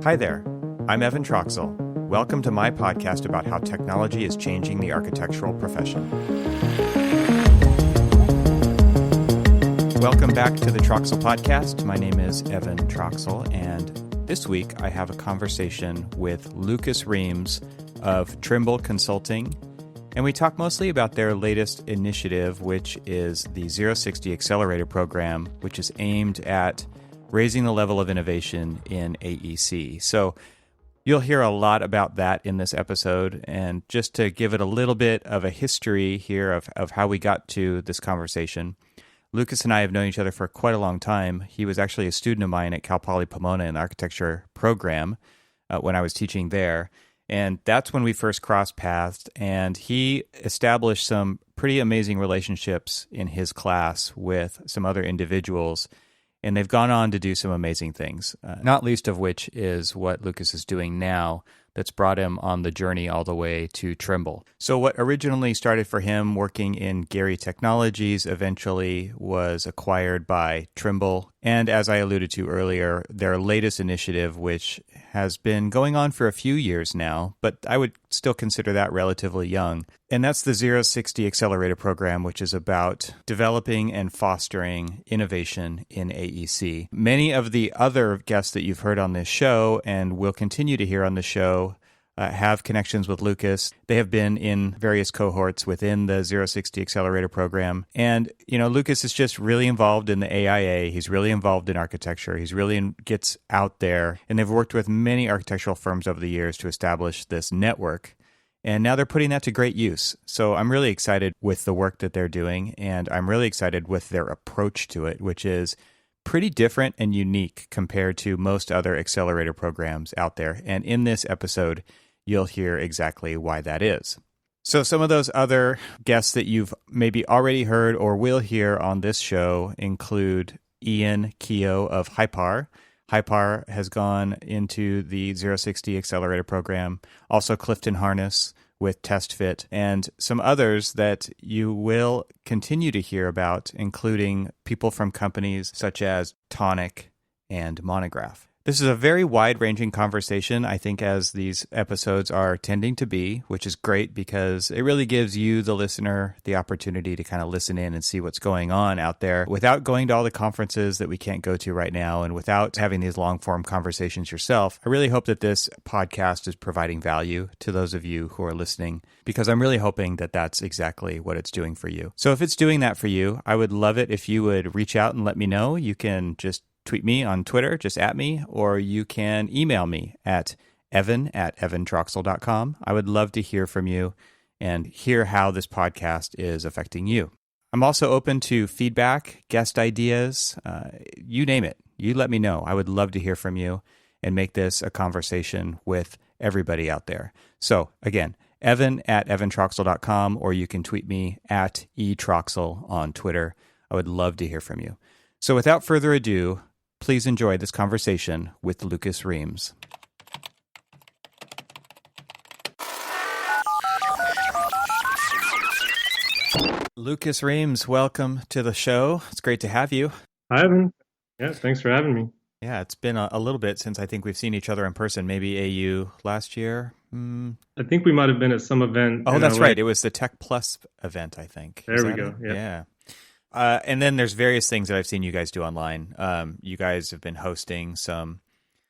Hi there, I'm Evan Troxel. Welcome to my podcast about how technology is changing the architectural profession. Welcome back to the Troxel Podcast. My name is Evan Troxel, and this week I have a conversation with Lucas Reames of Trimble Consulting, and we talk mostly about their latest initiative, which is the ZeroSixty accelerator program, which is aimed at raising the level of innovation in AEC. So you'll hear a lot about that in this episode, and just to give it a little bit of a history here of how we got to this conversation, Lucas and I have known each other for quite a long time. He was actually a student of mine at Cal Poly Pomona in the architecture program when I was teaching there. And that's when we first crossed paths, and he established some pretty amazing relationships in his class with some other individuals, and they've gone on to do some amazing things, not least of which is what Lucas is doing now that's brought him on the journey all the way to Trimble. So what originally started for him working in Gary Technologies eventually was acquired by Trimble. And as I alluded to earlier, their latest initiative, which has been going on for a few years now, but I would still consider that relatively young. And that's the ZeroSixty accelerator program, which is about developing and fostering innovation in AEC. Many of the other guests that you've heard on this show and will continue to hear on the show have connections with Lucas. They have been in various cohorts within the ZeroSixty accelerator program. And, Lucas is just really involved in the AIA. He's really involved in architecture. He's really gets out there. And they've worked with many architectural firms over the years to establish this network. And now they're putting that to great use. So I'm really excited with the work that they're doing. And I'm really excited with their approach to it, which is pretty different and unique compared to most other accelerator programs out there. And in this episode, you'll hear exactly why that is. So some of those other guests that you've maybe already heard or will hear on this show include Ian Keogh of Hypar. Hypar has gone into the ZeroSixty accelerator program. Also Clifton Harness with TestFit, and some others that you will continue to hear about, including people from companies such as Tonic and Monograph. This is a very wide-ranging conversation, I think, as these episodes are tending to be, which is great because it really gives you, the listener, the opportunity to kind of listen in and see what's going on out there without going to all the conferences that we can't go to right now and without having these long-form conversations yourself. I really hope that this podcast is providing value to those of you who are listening, because I'm really hoping that that's exactly what it's doing for you. So if it's doing that for you, I would love it if you would reach out and let me know. You can just tweet me on Twitter, just at me, or you can email me at evan@evantroxel.com. I would love to hear from you and hear how this podcast is affecting you. I'm also open to feedback, guest ideas, you name it. You let me know. I would love to hear from you and make this a conversation with everybody out there. So again, evan@evantroxel.com, or you can tweet me at etroxel on Twitter. I would love to hear from you. So without further ado, please enjoy this conversation with Lucas Reames. Lucas Reames, welcome to the show. It's great to have you. Hi, Evan. Yeah, thanks for having me. Yeah, it's been a little bit since I think we've seen each other in person, maybe AU last year. I think we might have been at some event. Oh, that's right. It was the Tech Plus event, I think. There we go. Yeah. And then there's various things that I've seen you guys do online. You guys have been hosting some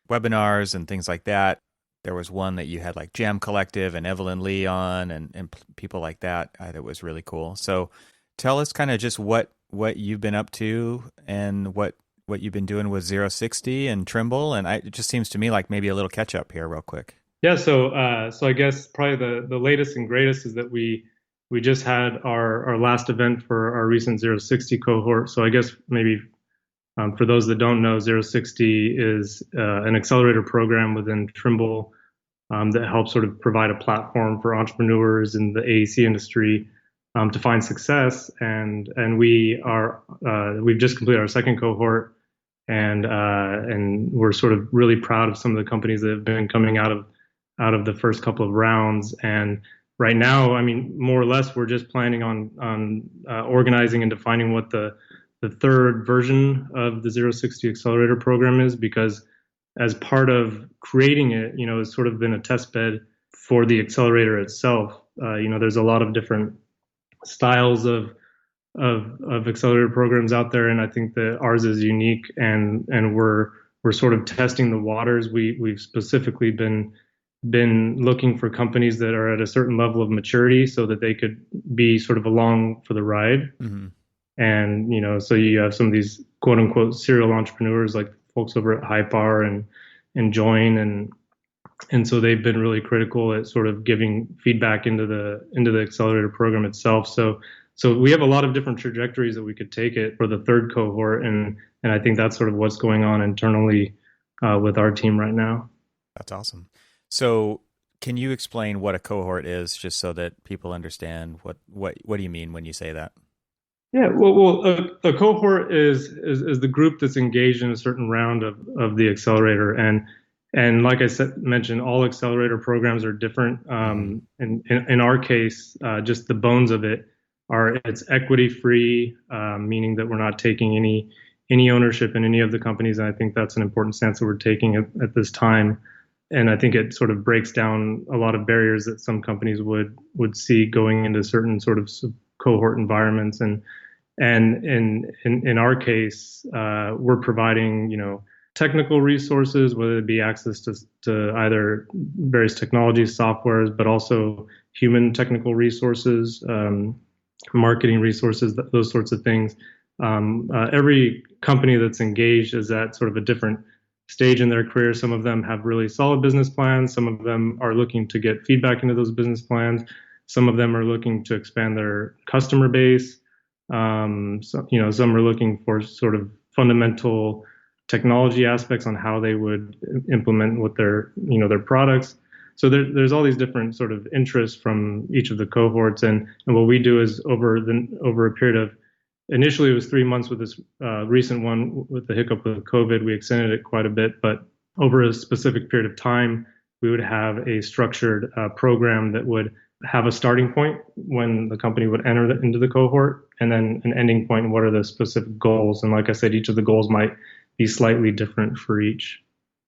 webinars and things like that. There was one that you had like Jam Collective and Evelyn Lee on and people like that. That was really cool. So tell us kind of just what you've been up to and what you've been doing with ZeroSixty and Trimble. And it just seems to me like maybe a little catch up here real quick. Yeah. So I guess probably the latest and greatest is that we just had our last event for our recent ZeroSixty cohort. So I guess maybe for those that don't know, ZeroSixty is an accelerator program within Trimble that helps sort of provide a platform for entrepreneurs in the AEC industry to find success. And we've just completed our second cohort, and we're sort of really proud of some of the companies that have been coming out of the first couple of rounds. And right now, I mean, more or less, we're just planning on organizing and defining what the third version of the ZeroSixty accelerator program is, because as part of creating it, has sort of been a test bed for the accelerator itself. There's a lot of different styles of accelerator programs out there, and I think that ours is unique, and we're sort of testing the waters. We've specifically been looking for companies that are at a certain level of maturity so that they could be sort of along for the ride. Mm-hmm. And so you have some of these quote unquote serial entrepreneurs like folks over at Hypar and Join, and so they've been really critical at sort of giving feedback into the accelerator program itself. So we have a lot of different trajectories that we could take it for the third cohort, and I think that's sort of what's going on internally with our team right now. That's awesome. So can you explain what a cohort is, just so that people understand what do you mean when you say that? Yeah, well, a cohort is the group that's engaged in a certain round of the accelerator, and like I mentioned, all accelerator programs are different. In our case, just the bones of it it's equity free, meaning that we're not taking any ownership in any of the companies, and I think that's an important stance that we're taking at this time. And I think it sort of breaks down a lot of barriers that some companies would see going into certain sort of cohort environments. And in our case, we're providing, technical resources, whether it be access to either various technologies, softwares, but also human technical resources, marketing resources, those sorts of things. Every company that's engaged is at sort of a different stage in their career. Some of them have really solid business plans. Some of them are looking to get feedback into those business plans. Some of them are looking to expand their customer base. Some are looking for sort of fundamental technology aspects on how they would implement with their products. So there's all these different sort of interests from each of the cohorts, and what we do is over a period of, initially it was 3 months with this recent one with the hiccup of COVID, we extended it quite a bit, but over a specific period of time, we would have a structured program that would have a starting point when the company would enter into the cohort, and then an ending point, and what are the specific goals. And like I said, each of the goals might be slightly different for each.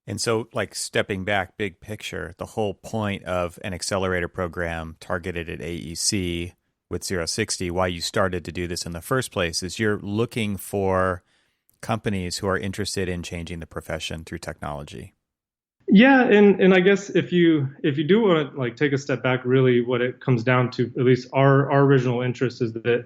And so, like, stepping back, big picture, the whole point of an accelerator program targeted at AEC with ZeroSixty, why you started to do this in the first place, is you're looking for companies who are interested in changing the profession through technology. Yeah, and I guess if you do want to like take a step back, really what it comes down to, at least our original interest, is that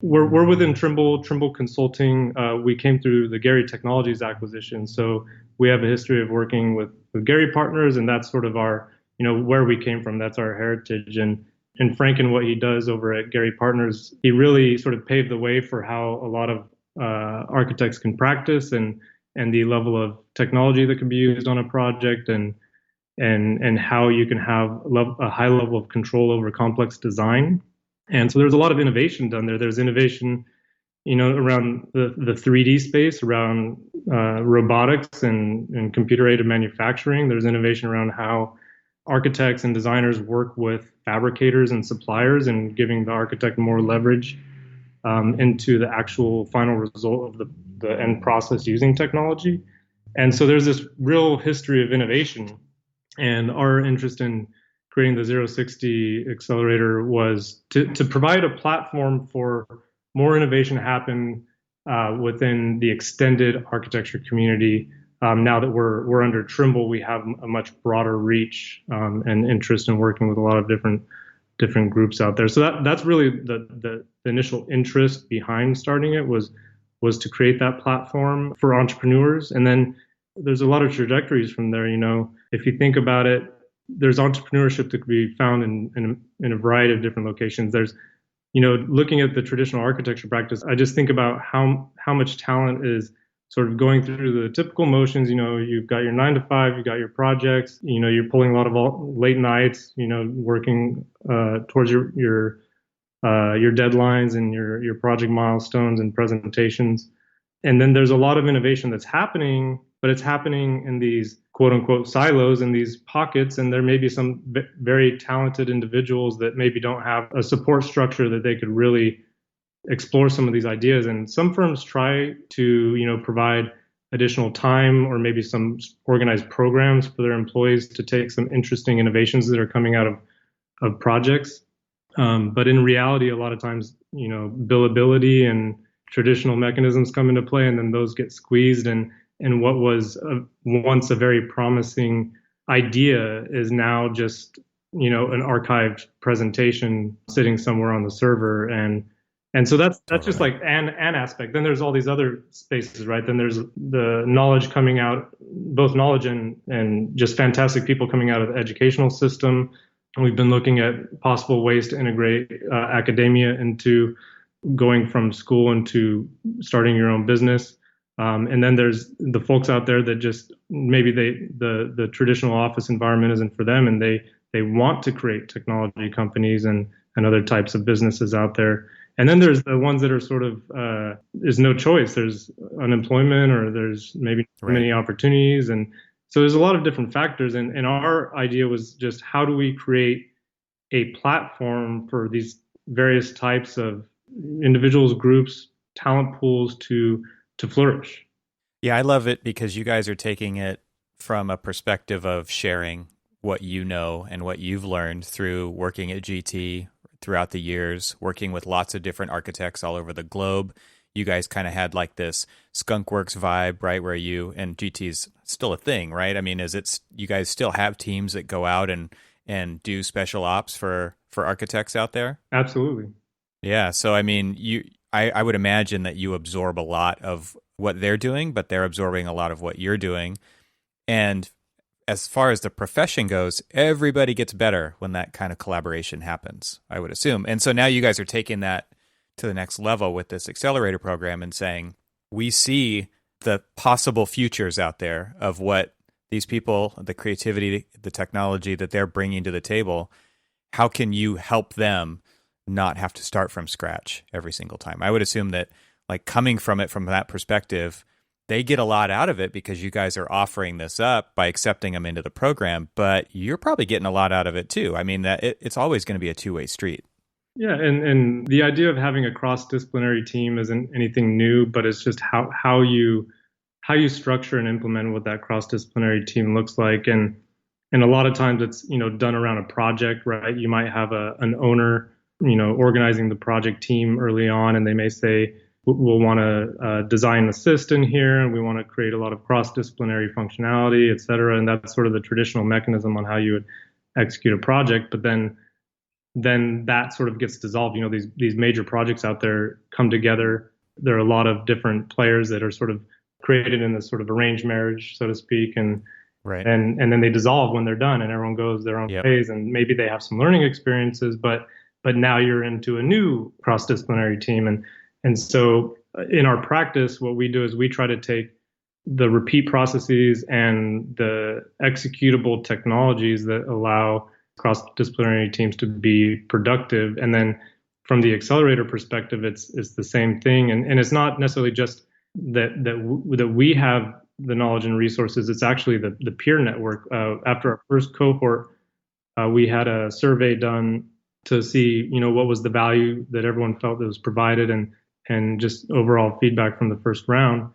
we're within Trimble Consulting. We came through the Gary Technologies acquisition, so we have a history of working with Gary partners, and that's sort of our, where we came from. That's our heritage. And Frank and what he does over at Gary Partners, he really sort of paved the way for how a lot of architects can practice, and the level of technology that can be used on a project, and how you can have a high level of control over complex design. And so there's a lot of innovation done there. There's innovation, around the 3D space, around robotics and computer-aided manufacturing. There's innovation around how architects and designers work with fabricators and suppliers, and giving the architect more leverage into the actual final result of the end process using technology. And so there's this real history of innovation. And our interest in creating the ZeroSixty accelerator was to provide a platform for more innovation to happen within the extended architecture community. Now that we're under Trimble, we have a much broader reach and interest in working with a lot of different groups out there. So that's really the initial interest behind starting it, was to create that platform for entrepreneurs. And then there's a lot of trajectories from there. If you think about it, there's entrepreneurship that could be found in a variety of different locations. There's, looking at the traditional architecture practice, I just think about how much talent is sort of going through the typical motions. You've got your 9 to 5, you've got your projects, you're pulling a lot of late nights, working towards your deadlines and your project milestones and presentations. And then there's a lot of innovation that's happening, but it's happening in these quote unquote silos, in these pockets. And there may be some very talented individuals that maybe don't have a support structure that they could really explore some of these ideas. And some firms try to, provide additional time or maybe some organized programs for their employees to take some interesting innovations that are coming out of projects. But in reality, a lot of times, billability and traditional mechanisms come into play, and then those get squeezed. And what was once a very promising idea is now just, an archived presentation sitting somewhere on the server. And so that's just like an aspect. Then there's all these other spaces, right? Then there's the knowledge coming out, both knowledge and just fantastic people coming out of the educational system. We've been looking at possible ways to integrate academia into going from school into starting your own business. And then there's the folks out there that just maybe the traditional office environment isn't for them, and they want to create technology companies and other types of businesses out there. And then there's the ones that are sort of there's no choice. There's unemployment, or there's maybe too many opportunities, and so there's a lot of different factors. And our idea was just, how do we create a platform for these various types of individuals, groups, talent pools to flourish? Yeah, I love it because you guys are taking it from a perspective of sharing what you know and what you've learned through working at GT throughout the years, working with lots of different architects all over the globe. You guys kind of had like this skunkworks vibe, right? Where and GT's still a thing, right? I mean, you guys still have teams that go out and do special ops for architects out there? Absolutely. Yeah. So, I mean, I would imagine that you absorb a lot of what they're doing, but they're absorbing a lot of what you're doing. And as far as the profession goes, everybody gets better when that kind of collaboration happens, I would assume. And so now you guys are taking that to the next level with this accelerator program and saying, we see the possible futures out there of what these people, the creativity, the technology that they're bringing to the table. How can you help them not have to start from scratch every single time? I would assume that, like, coming from it from that perspective, they get a lot out of it because you guys are offering this up by accepting them into the program, but you're probably getting a lot out of it too. I mean, that it's always going to be a two-way street. Yeah, and the idea of having a cross-disciplinary team isn't anything new, but it's just how you structure and implement what that cross-disciplinary team looks like. And a lot of times it's, done around a project, right? You might have an owner, organizing the project team early on, and they may say, we'll want to design assist in here, and we want to create a lot of cross-disciplinary functionality, et cetera. And that's sort of the traditional mechanism on how you would execute a project. But then that sort of gets dissolved. These major projects out there come together. There are a lot of different players that are sort of created in this sort of arranged marriage, so to speak, and right. and then they dissolve when they're done, and everyone goes their own ways. And maybe they have some learning experiences, but now you're into a new cross-disciplinary team. And so in our practice, what we do is we try to take the repeat processes and the executable technologies that allow cross-disciplinary teams to be productive. And then from the accelerator perspective, it's the same thing. And it's not necessarily just that we have the knowledge and resources. It's actually the peer network. After our first cohort, we had a survey done to see, what was the value that everyone felt that was provided, and just overall feedback from the first round.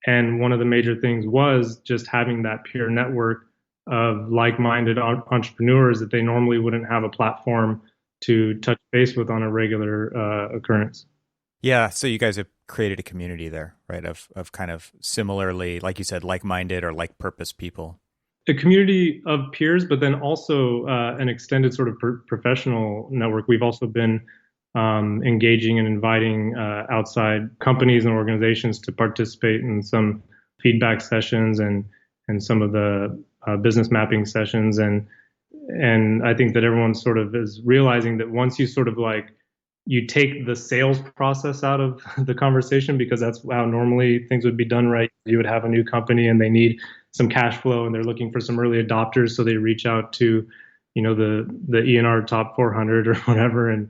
And one of the major things was just having that peer network of like-minded entrepreneurs that they normally wouldn't have a platform to touch base with on a regular occurrence. Yeah, so you guys have created a community there, right, of kind of similarly, like you said, like-minded or like-purpose people. A community of peers, but then also an extended sort of professional network. We've also been engaging and inviting outside companies and organizations to participate in some feedback sessions and some of the business mapping sessions. And I think that everyone sort of is realizing that once you sort of like, you take the sales process out of the conversation, because that's how normally things would be done, right? You would have a new company and they need some cash flow and they're looking for some early adopters. So they reach out to, the ENR top 400 or whatever. And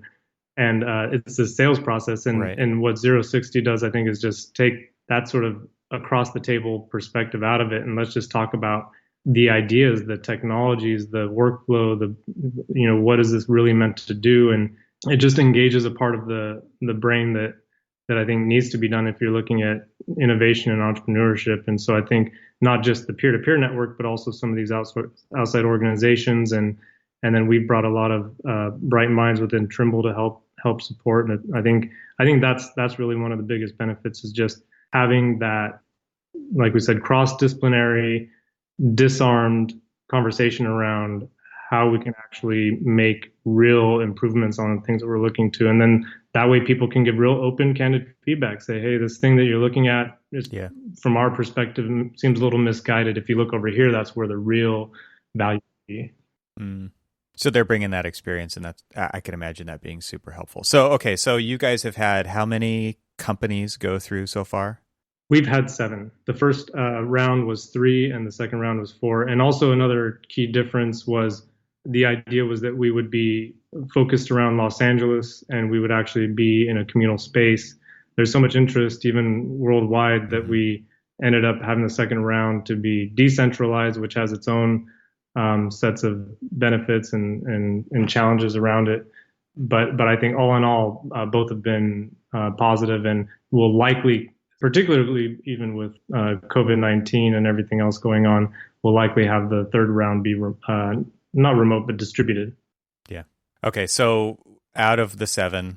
it's a sales process. And, right. And what ZeroSixty does, I think, is just take that sort of across the table perspective out of it. And let's just talk about the ideas, the technologies, the workflow, what is this really meant to do? And it just engages a part of the brain that that I think needs to be done if you're looking at innovation and entrepreneurship. And so I think not just the peer-to-peer network, but also some of these outside organizations, and then we've brought a lot of bright minds within Trimble to help support. And I think that's really one of the biggest benefits, is just having that, like we said, cross-disciplinary, disarmed conversation around how we can actually make real improvements on things that we're looking to. And then that way people can give real open, candid feedback. Say, hey, this thing that you're looking at is, from our perspective, seems a little misguided. If you look over here, that's where the real value will be. Mm. So they're bringing that experience, and that's, I can imagine that being super helpful. So, okay, so you guys have had how many companies go through so far? We've had 7. The first round was 3, and the second round was 4. And also another key difference was the idea was that we would be focused around Los Angeles, and we would actually be in a communal space. There's so much interest, even worldwide, that we ended up having the second round to be decentralized, which has its own sets of benefits and challenges around it. But I think all in all, both have been positive, and will likely, particularly even with COVID-19 and everything else going on, will likely have the third round be not remote, but distributed. Yeah. Okay. So out of the 7,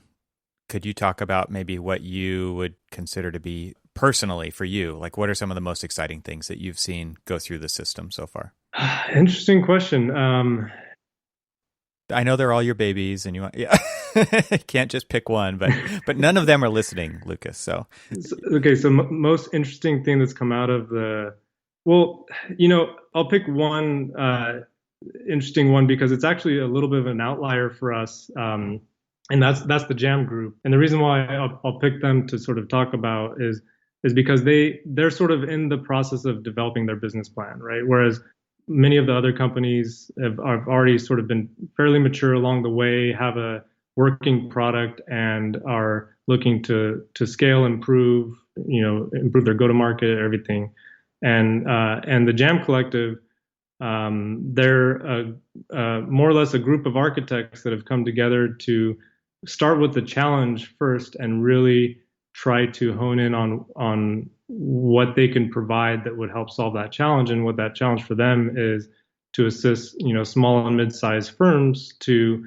could you talk about maybe what you would consider to be personally for you? Like, what are some of the most exciting things that you've seen go through the system so far? Interesting question. I know they're all your babies, and you want, can't just pick one, but none of them are listening, Lucas. So okay, so most interesting thing that's come out of the, well, I'll pick one interesting one because it's actually a little bit of an outlier for us, and that's the Jam group. And the reason why I'll pick them to sort of talk about is because they're sort of in the process of developing their business plan, right? Whereas many of the other companies have already sort of been fairly mature along the way, have a working product, and are looking to scale, improve their go-to-market, everything. And the Jam Collective, they're more or less a group of architects that have come together to start with the challenge first and really try to hone in on what they can provide that would help solve that challenge. And what that challenge for them is to assist, small and mid-sized firms to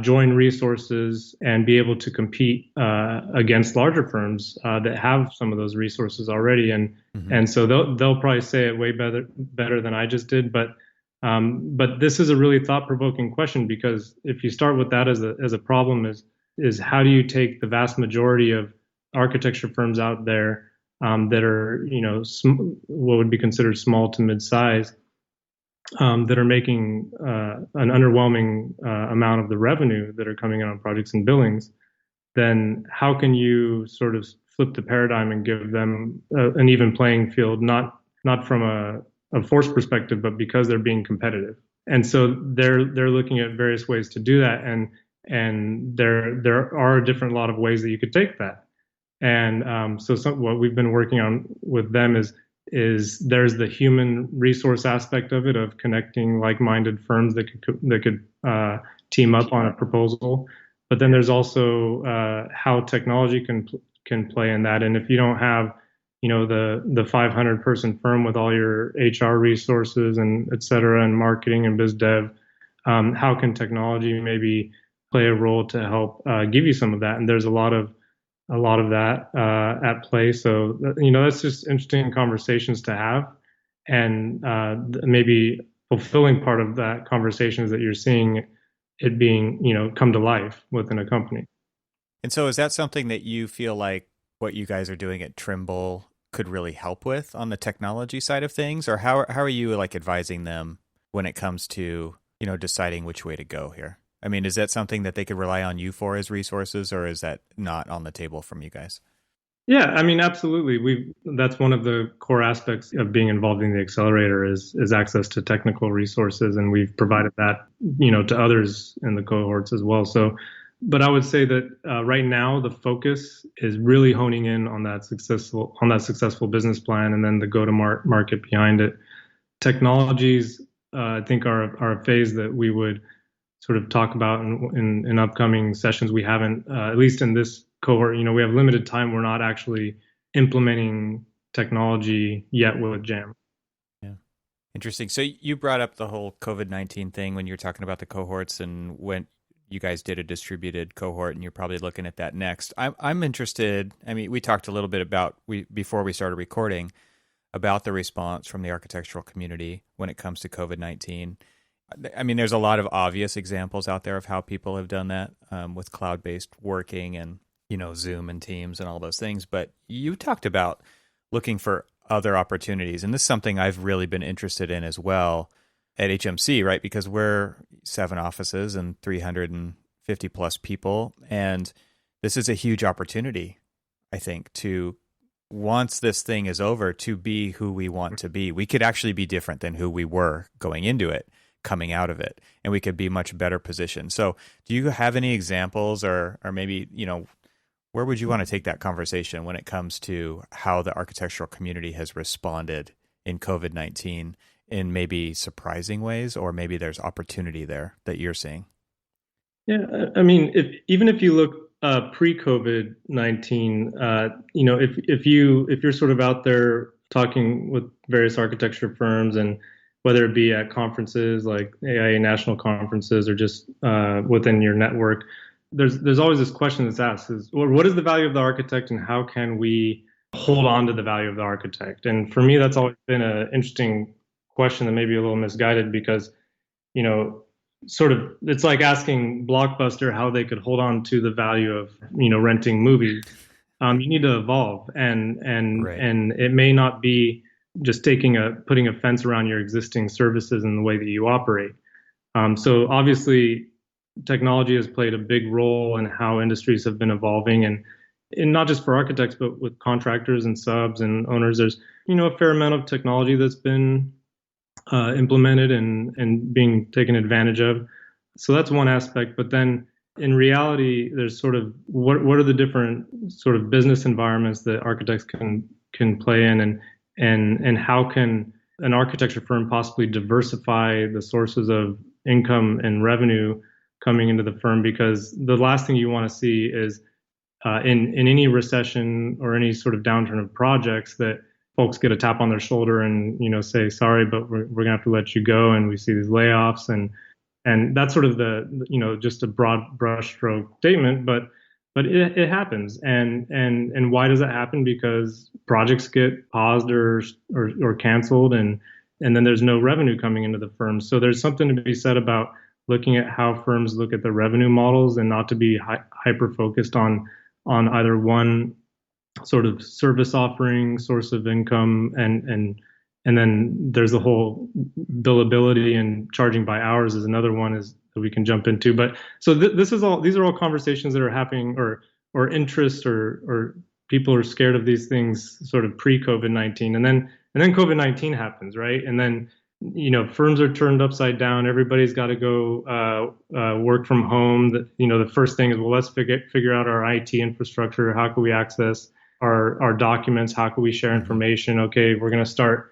join resources and be able to compete against larger firms that have some of those resources already. And so they'll probably say it way better than I just did. But this is a really thought-provoking question, because if you start with that as a problem, is how do you take the vast majority of architecture firms out there that are, what would be considered small to mid-size, that are making an underwhelming amount of the revenue that are coming in on projects and billings, then how can you sort of flip the paradigm and give them an even playing field, not from a force perspective, but because they're being competitive. And so they're looking at various ways to do that, and there are a different lot of ways that you could take that. And so what we've been working on with them is there's the human resource aspect of it, of connecting like-minded firms that could team up on a proposal. But then there's also how technology can play in that. And if you don't have, the 500-person firm with all your HR resources and et cetera, and marketing and biz dev, how can technology maybe play a role to help give you some of that? And there's a lot of that at play. So, that's just interesting conversations to have. And maybe fulfilling part of that conversation is that you're seeing it being, come to life within a company. And so is that something that you feel like what you guys are doing at Trimble could really help with on the technology side of things? Or how are you like advising them when it comes to, deciding which way to go here? I mean, is that something that they could rely on you for as resources, or is that not on the table from you guys? Yeah, I mean, absolutely. That's one of the core aspects of being involved in the accelerator is access to technical resources, and we've provided that, to others in the cohorts as well. So, but I would say that right now the focus is really honing in on that successful business plan, and then the go-to-market behind it. Technologies, I think, are a phase that we would sort of talk about in upcoming sessions. We haven't, at least in this cohort, we have limited time. We're not actually implementing technology yet with Jam. Yeah. Interesting. So you brought up the whole COVID-19 thing when you were talking about the cohorts and when you guys did a distributed cohort, and you're probably looking at that next. I'm interested. I mean, we talked a little bit before we started recording about the response from the architectural community when it comes to COVID-19. I mean, there's a lot of obvious examples out there of how people have done that with cloud-based working and, Zoom and Teams and all those things. But you talked about looking for other opportunities. And this is something I've really been interested in as well at HMC, right? Because we're 7 offices and 350 plus people. And this is a huge opportunity, I think, to once this thing is over, to be who we want to be. We could actually be different than who we were going into it, coming out of it, and we could be much better positioned. So do you have any examples or maybe, where would you want to take that conversation when it comes to how the architectural community has responded in COVID-19 in maybe surprising ways, or maybe there's opportunity there that you're seeing? Yeah, I mean, even if you look pre-COVID-19, if you're sort of out there talking with various architecture firms, and whether it be at conferences like AIA national conferences or just within your network, there's always this question that's asked: what is the value of the architect, and how can we hold on to the value of the architect? And for me, that's always been an interesting question that may be a little misguided, because sort of it's like asking Blockbuster how they could hold on to the value of renting movies. You need to evolve, Right. and it may not be just putting a fence around your existing services and the way that you operate. So obviously, technology has played a big role in how industries have been evolving, and not just for architects, but with contractors and subs and owners. There's a fair amount of technology that's been implemented and being taken advantage of. So that's one aspect. But then in reality, there's sort of what are the different sort of business environments that architects can play in, and how can an architecture firm possibly diversify the sources of income and revenue coming into the firm? Because the last thing you want to see is in any recession or any sort of downturn of projects, that folks get a tap on their shoulder and say, sorry, but we're gonna have to let you go, and we see these layoffs, and that's sort of the just a broad brushstroke statement, but it happens. And why does that happen? Because projects get paused or canceled, and then there's no revenue coming into the firm. So there's something to be said about looking at how firms look at the revenue models, and not to be hyper focused on either one sort of service offering, source of income, and then there's the whole billability, and charging by hours is another one that we can jump into. But so these are all conversations that are happening, or interest, or people are scared of these things sort of pre-COVID-19, and then COVID-19 happens, right? And then firms are turned upside down. Everybody's got to go work from home. The first thing is, well, let's figure out our IT infrastructure. How can we access our documents? How can we share information? Okay, we're going to start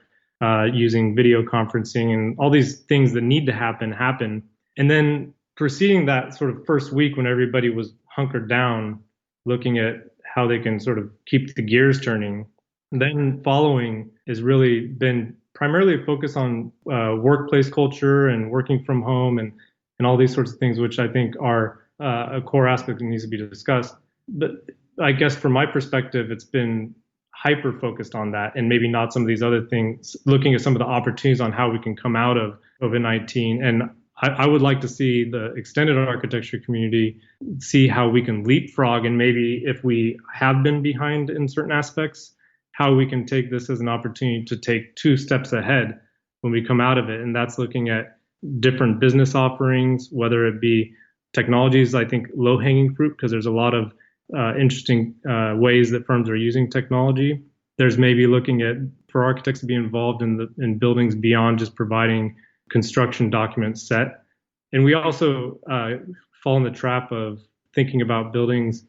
using video conferencing, and all these things that need to happen. And then preceding that sort of first week, when everybody was hunkered down, looking at how they can sort of keep the gears turning, then following has really been primarily focused on workplace culture and working from home, and all these sorts of things, which I think are a core aspect that needs to be discussed. But I guess from my perspective, it's been hyper focused on that, and maybe not some of these other things, looking at some of the opportunities on how we can come out of COVID-19. And I would like to see the extended architecture community see how we can leapfrog, and maybe if we have been behind in certain aspects, how we can take this as an opportunity to take 2 steps ahead when we come out of it. And that's looking at different business offerings, whether it be technologies, I think low-hanging fruit, because there's a lot of interesting ways that firms are using technology. There's maybe looking at, for architects to be involved in buildings beyond just providing construction documents set. And we also fall in the trap of thinking about buildings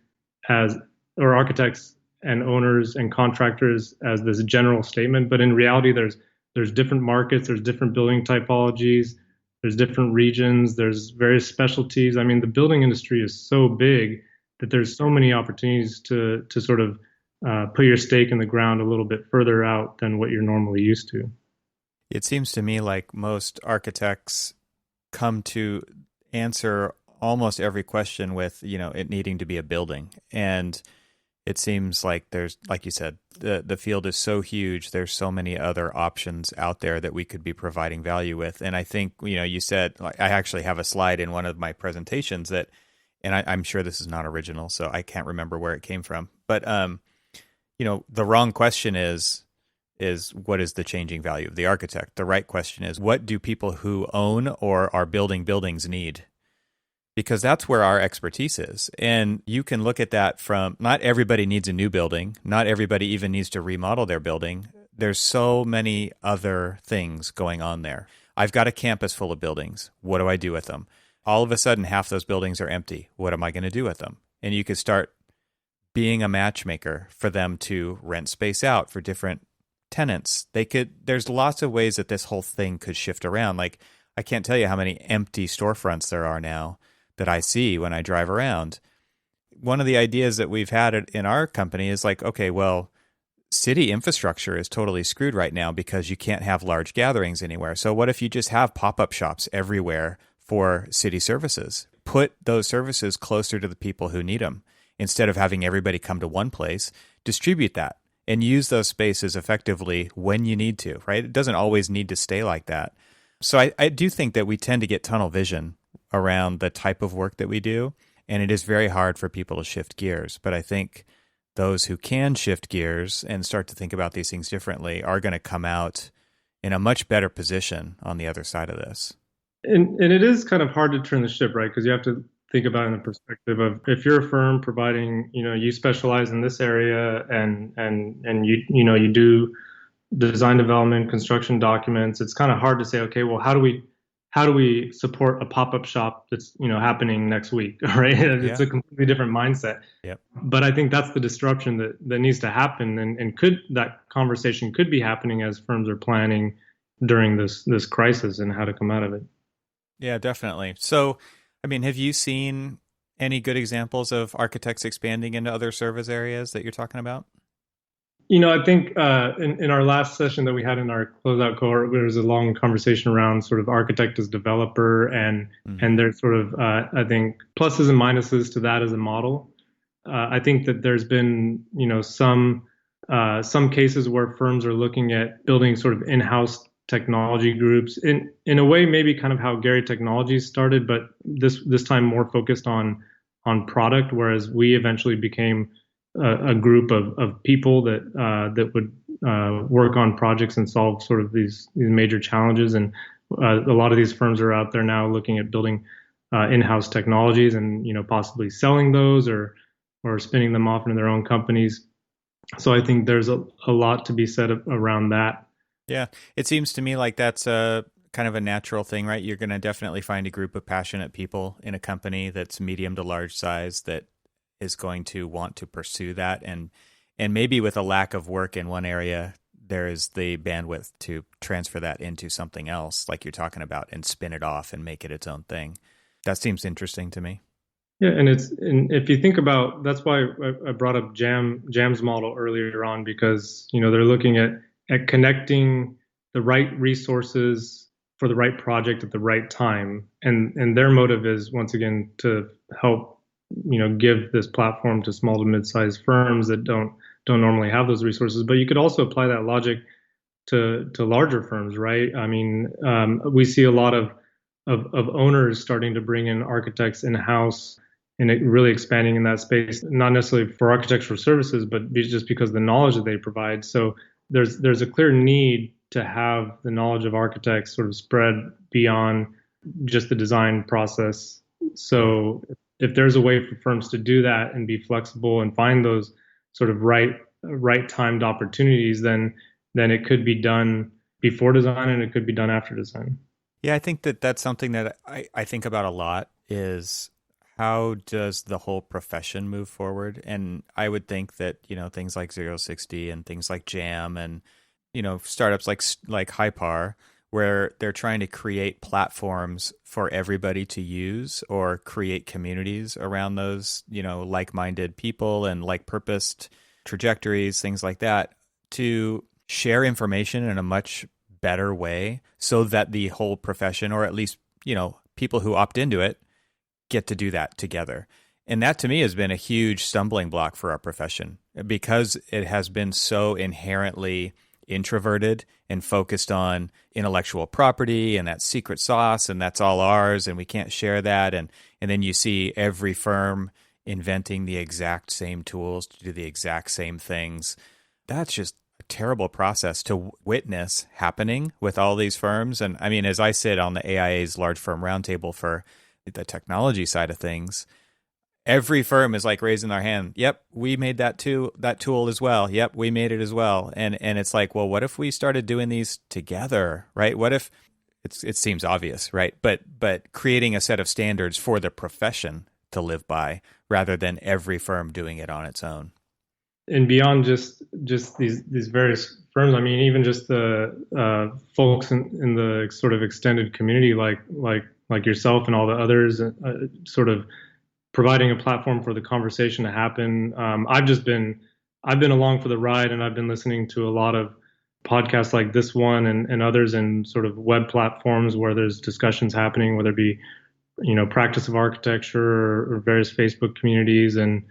or architects and owners and contractors as this general statement. But in reality, there's different markets, there's different building typologies, there's different regions, there's various specialties. I mean, the building industry is so big that there's so many opportunities to sort of put your stake in the ground a little bit further out than what you're normally used to. It seems to me like most architects come to answer almost every question with, it needing to be a building. And it seems like there's, like you said, the field is so huge. There's so many other options out there that we could be providing value with. And I think, you said, like, I actually have a slide in one of my presentations that, and I'm sure this is not original, so I can't remember where it came from. But, the wrong question is what is the changing value of the architect? The right question is, what do people who own or are building buildings need? Because that's where our expertise is. And you can look at that from, not everybody needs a new building. Not everybody even needs to remodel their building. There's so many other things going on there. I've got a campus full of buildings. What do I do with them? All of a sudden, half those buildings are empty. What am I going to do with them? And you could start being a matchmaker for them to rent space out for different tenants. There's lots of ways that this whole thing could shift around. Like, I can't tell you how many empty storefronts there are now that I see when I drive around. One of the ideas that we've had in our company is like, okay, well, city infrastructure is totally screwed right now because you can't have large gatherings anywhere. So what if you just have pop-up shops everywhere for city services? Put those services closer to the people who need them. Instead of having everybody come to one place, distribute that and use those spaces effectively when you need to, right? It doesn't always need to stay like that. So I do think that we tend to get tunnel vision around the type of work that we do, and it is very hard for people to shift gears. But I think those who can shift gears and start to think about these things differently are going to come out in a much better position on the other side of this. And it is kind of hard to turn the ship, right? Because you have to think about it in the perspective of, if you're a firm providing, you specialize in this area and you do design development, construction documents. It's kind of hard to say, okay, well, how do we support a pop-up shop that's happening next week, right? It's a completely different mindset. Yep. But I think that's the disruption that needs to happen, and that conversation could be happening as firms are planning during this crisis and how to come out of it. Yeah, definitely. So, I mean, have you seen any good examples of architects expanding into other service areas that you're talking about? I think in our last session that we had in our closeout cohort, there was a long conversation around sort of architect as developer, and there's sort of I think pluses and minuses to that as a model. I think that there's been some cases where firms are looking at building sort of in-house technology groups in a way, maybe kind of how Gary Technologies started, but this time more focused on product, whereas we eventually became a group of people that would work on projects and solve sort of these major challenges. And a lot of these firms are out there now looking at building in-house technologies and possibly selling those or spinning them off into their own companies. So I think there's a lot to be said around that. Yeah, it seems to me like that's a kind of a natural thing, right? You're going to definitely find a group of passionate people in a company that's medium to large size that is going to want to pursue that. And maybe with a lack of work in one area, there is the bandwidth to transfer that into something else, like you're talking about, and spin it off and make it its own thing. That seems interesting to me. Yeah, and if you think about, that's why I brought up Jam's model earlier on, because they're looking at connecting the right resources for the right project at the right time, and their motive is, once again, to help give this platform to small to mid-sized firms that don't normally have those resources. But you could also apply that logic to larger firms, right? I mean, we see a lot of owners starting to bring in architects in-house and it really expanding in that space, not necessarily for architectural services, but just because of the knowledge that they provide. So there's a clear need to have the knowledge of architects sort of spread beyond just the design process. So if there's a way for firms to do that and be flexible and find those sort of right timed opportunities, then it could be done before design and it could be done after design. Yeah, I think that's something that I think about a lot, is how does the whole profession move forward? And I would think that, things like ZeroSixty and things like Jam and, startups like Hypar where they're trying to create platforms for everybody to use or create communities around those, like-minded people and like-purposed trajectories, things like that, to share information in a much better way so that the whole profession, or at least, people who opt into it, get to do that together. And that to me has been a huge stumbling block for our profession because it has been so inherently introverted and focused on intellectual property and that secret sauce, and that's all ours and we can't share that. And then you see every firm inventing the exact same tools to do the exact same things. That's just a terrible process to witness happening with all these firms. And I mean, as I sit on the AIA's large firm roundtable for the technology side of things, every firm is like raising their hand. Yep, we made that tool as well. Yep, we made it as well. And it's like, well, what if we started doing these together, right? What if it seems obvious, right? But creating a set of standards for the profession to live by rather than every firm doing it on its own. And beyond just these various firms, I mean, even just the folks in the sort of extended community, like yourself and all the others, sort of providing a platform for the conversation to happen. I've been along for the ride, and I've been listening to a lot of podcasts like this one and others, and sort of web platforms where there's discussions happening, whether it be, practice of architecture or various Facebook communities. And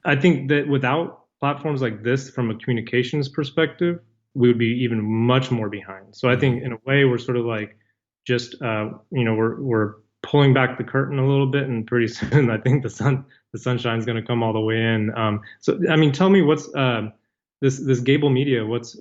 I think that without platforms like this, from a communications perspective, we would be even much more behind. So I think in a way we're sort of like just, we're pulling back the curtain a little bit, and pretty soon I think the sunshine's going to come all the way in. So I mean, tell me what's this Gable Media? What's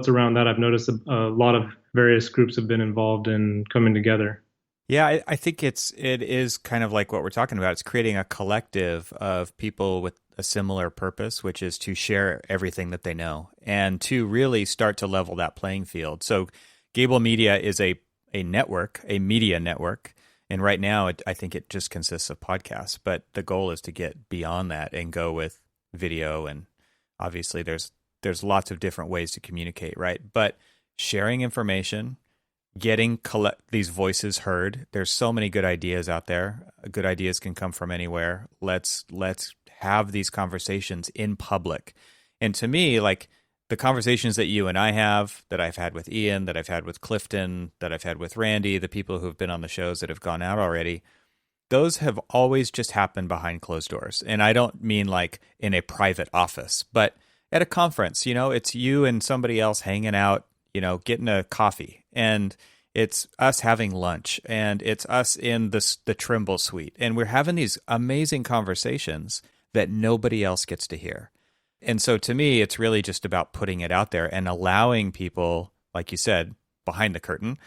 around that? I've noticed a lot of various groups have been involved in coming together. Yeah, I think it is kind of like what we're talking about. It's creating a collective of people with a similar purpose, which is to share everything that they know and to really start to level that playing field. So Gable Media is a network, a media network. And right now, I think it just consists of podcasts. But the goal is to get beyond that and go with video. And obviously, there's lots of different ways to communicate, right? But sharing information, getting these voices heard. There's so many good ideas out there. Good ideas can come from anywhere. Let's have these conversations in public. And to me, like the conversations that you and I have, that I've had with Ian, that I've had with Clifton, that I've had with Randy, the people who have been on the shows that have gone out already, those have always just happened behind closed doors. And I don't mean like in a private office, but at a conference, it's you and somebody else hanging out, getting a coffee, and it's us having lunch, and it's us in the Trimble suite. And we're having these amazing conversations that nobody else gets to hear. And so to me, it's really just about putting it out there and allowing people, like you said, behind the curtain,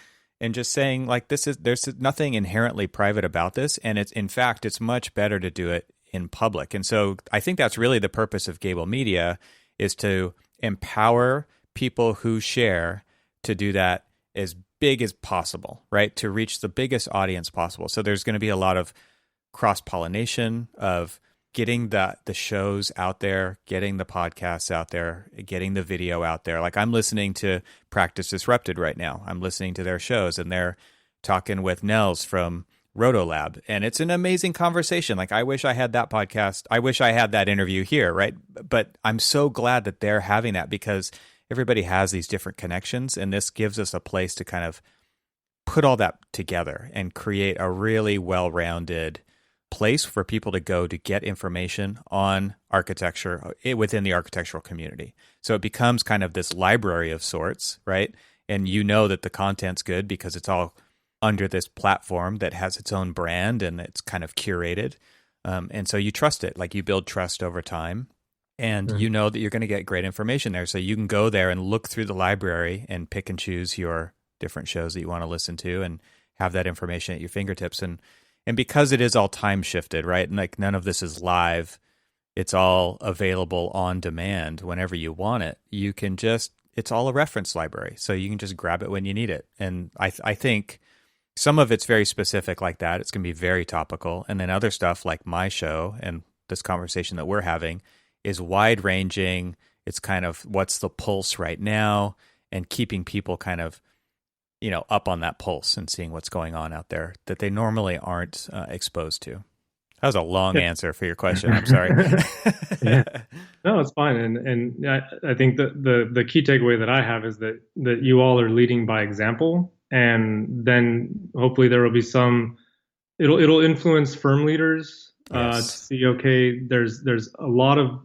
and just saying like, there's nothing inherently private about this. And it's much better to do it in public. And so I think that's really the purpose of Gable Media, is to empower people who share to do that as big as possible, right? To reach the biggest audience possible. So there's going to be a lot of cross-pollination of getting the shows out there, getting the podcasts out there, getting the video out there. Like I'm listening to Practice Disrupted right now. I'm listening to their shows, and they're talking with Nels from Rotolab, and it's an amazing conversation. Like I wish I had that podcast. I wish I had that interview here, right? But I'm so glad that they're having that, because everybody has these different connections, and this gives us a place to kind of put all that together and create a really well-rounded place for people to go to get information on architecture within the architectural community. So it becomes kind of this library of sorts, right? And that the content's good because it's all under this platform that has its own brand and it's kind of curated. And so you trust it, like you build trust over time, and you know that you're going to get great information there. So you can go there and look through the library and pick and choose your different shows that you want to listen to and have that information at your fingertips. And because it is all time shifted, right? And like none of this is live, it's all available on demand whenever you want it. You can it's all a reference library. So you can just grab it when you need it. And I think some of it's very specific like that. It's going to be very topical. And then other stuff like my show and this conversation that we're having is wide ranging. It's kind of what's the pulse right now, and keeping people kind of, up on that pulse and seeing what's going on out there that they normally aren't exposed to. That was a long answer for your question. I'm sorry. Yeah. No, it's fine. And I think that the key takeaway that I have is that you all are leading by example, and then hopefully there will be it'll influence firm leaders to see, okay, there's a lot of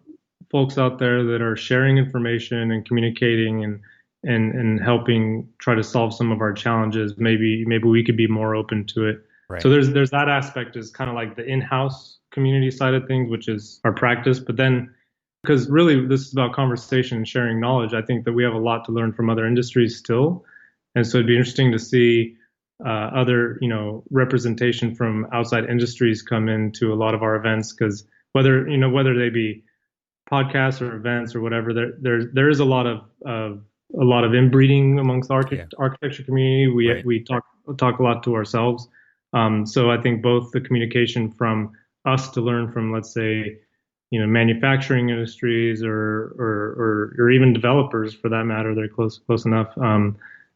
folks out there that are sharing information and communicating and helping try to solve some of our challenges. Maybe we could be more open to it. Right. So there's that aspect is kind of like the in-house community side of things, which is our practice. But then, because really this is about conversation and sharing knowledge, I think that we have a lot to learn from other industries still. And so it'd be interesting to see other, representation from outside industries come into a lot of our events, because whether they be podcasts or events or whatever, there is a lot of inbreeding amongst the architecture community. We talk a lot to ourselves. So I think both the communication from us to learn from, let's say, manufacturing industries or even developers for that matter, they're close enough,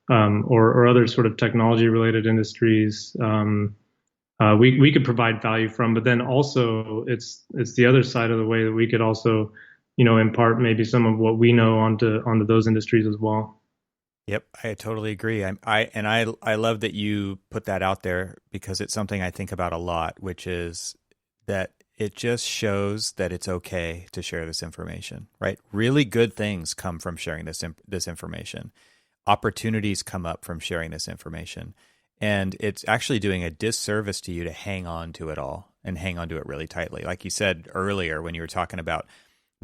or other sort of technology related industries, we could provide value from. But then also it's the other side of the way that we could also, impart maybe some of what we know onto those industries as well. Yep, I totally agree. I love that you put that out there, because it's something I think about a lot, which is that it just shows that it's okay to share this information, right? Really good things come from sharing this information. Opportunities come up from sharing this information. And it's actually doing a disservice to you to hang on to it all and hang on to it really tightly. Like you said earlier when you were talking about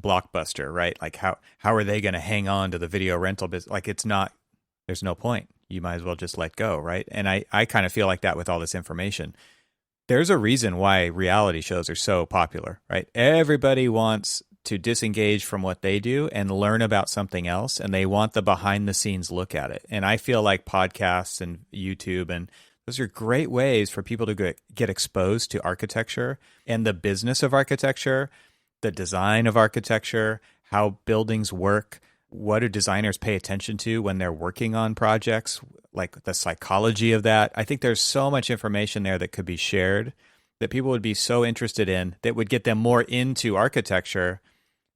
Blockbuster, right? Like how are they going to hang on to the video rental business? Like there's no point. You might as well just let go, right? And I kind of feel like that with all this information. There's a reason why reality shows are so popular, right? Everybody wants to disengage from what they do and learn about something else, and they want the behind the scenes look at it. And I feel like podcasts and YouTube, and those are great ways for people to get exposed to architecture and the business of architecture, the design of architecture, how buildings work. What do designers pay attention to when they're working on projects, like the psychology of that? I think there's so much information there that could be shared that people would be so interested in, that would get them more into architecture,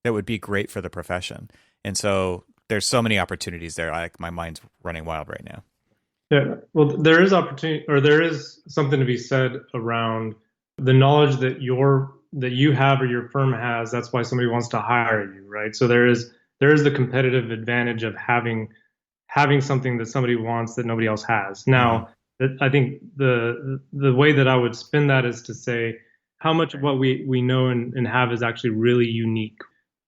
that would be great for the profession. And so there's so many opportunities there. Like my mind's running wild right now. Yeah, well, there is opportunity, or there is something to be said around the knowledge that you have or your firm has. That's why somebody wants to hire you, right? So there is the competitive advantage of having something that somebody wants that nobody else has. Now, I think the way that I would spin that is to say how much of what we know and have is actually really unique.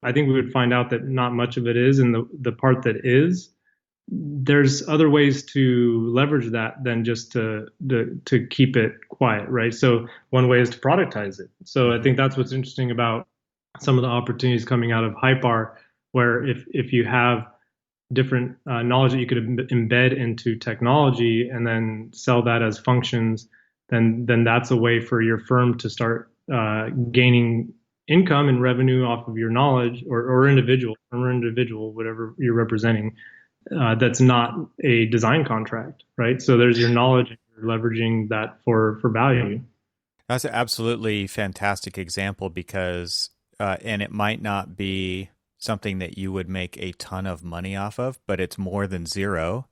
I think we would find out that not much of it is, and the part that is, there's other ways to leverage that than just to keep it quiet, right? So one way is to productize it. So I think that's what's interesting about some of the opportunities coming out of Hypar, where if you have different knowledge that you could embed into technology and then sell that as functions, then that's a way for your firm to start gaining income and revenue off of your knowledge or individual, whatever you're representing. That's not a design contract, right? So there's your knowledge, and you're leveraging that for value. That's an absolutely fantastic example, because, and it might not be something that you would make a ton of money off of, but it's more than zero.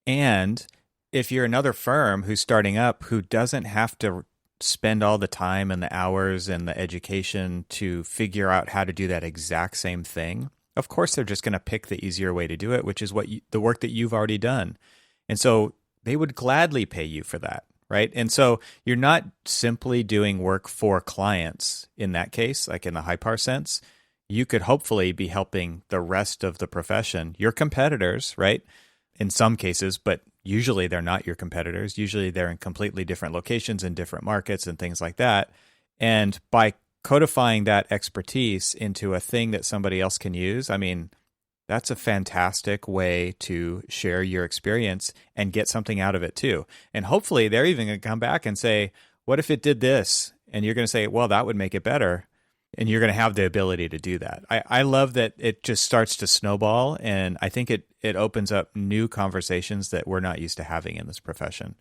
And if you're another firm who's starting up, who doesn't have to spend all the time and the hours and the education to figure out how to do that exact same thing, of course they're just going to pick the easier way to do it, which is the work that you've already done. And so they would gladly pay you for that, right? And so you're not simply doing work for clients in that case, like in the Hypar sense. You could hopefully be helping the rest of the profession, your competitors, right? In some cases, but usually they're not your competitors. Usually they're in completely different locations in different markets and things like that. And by codifying that expertise into a thing that somebody else can use, I mean, that's a fantastic way to share your experience and get something out of it too. And hopefully they're even going to come back and say, what if it did this? And you're going to say, well, that would make it better. And you're going to have the ability to do that. I love that it just starts to snowball, and I think it opens up new conversations that we're not used to having in this profession.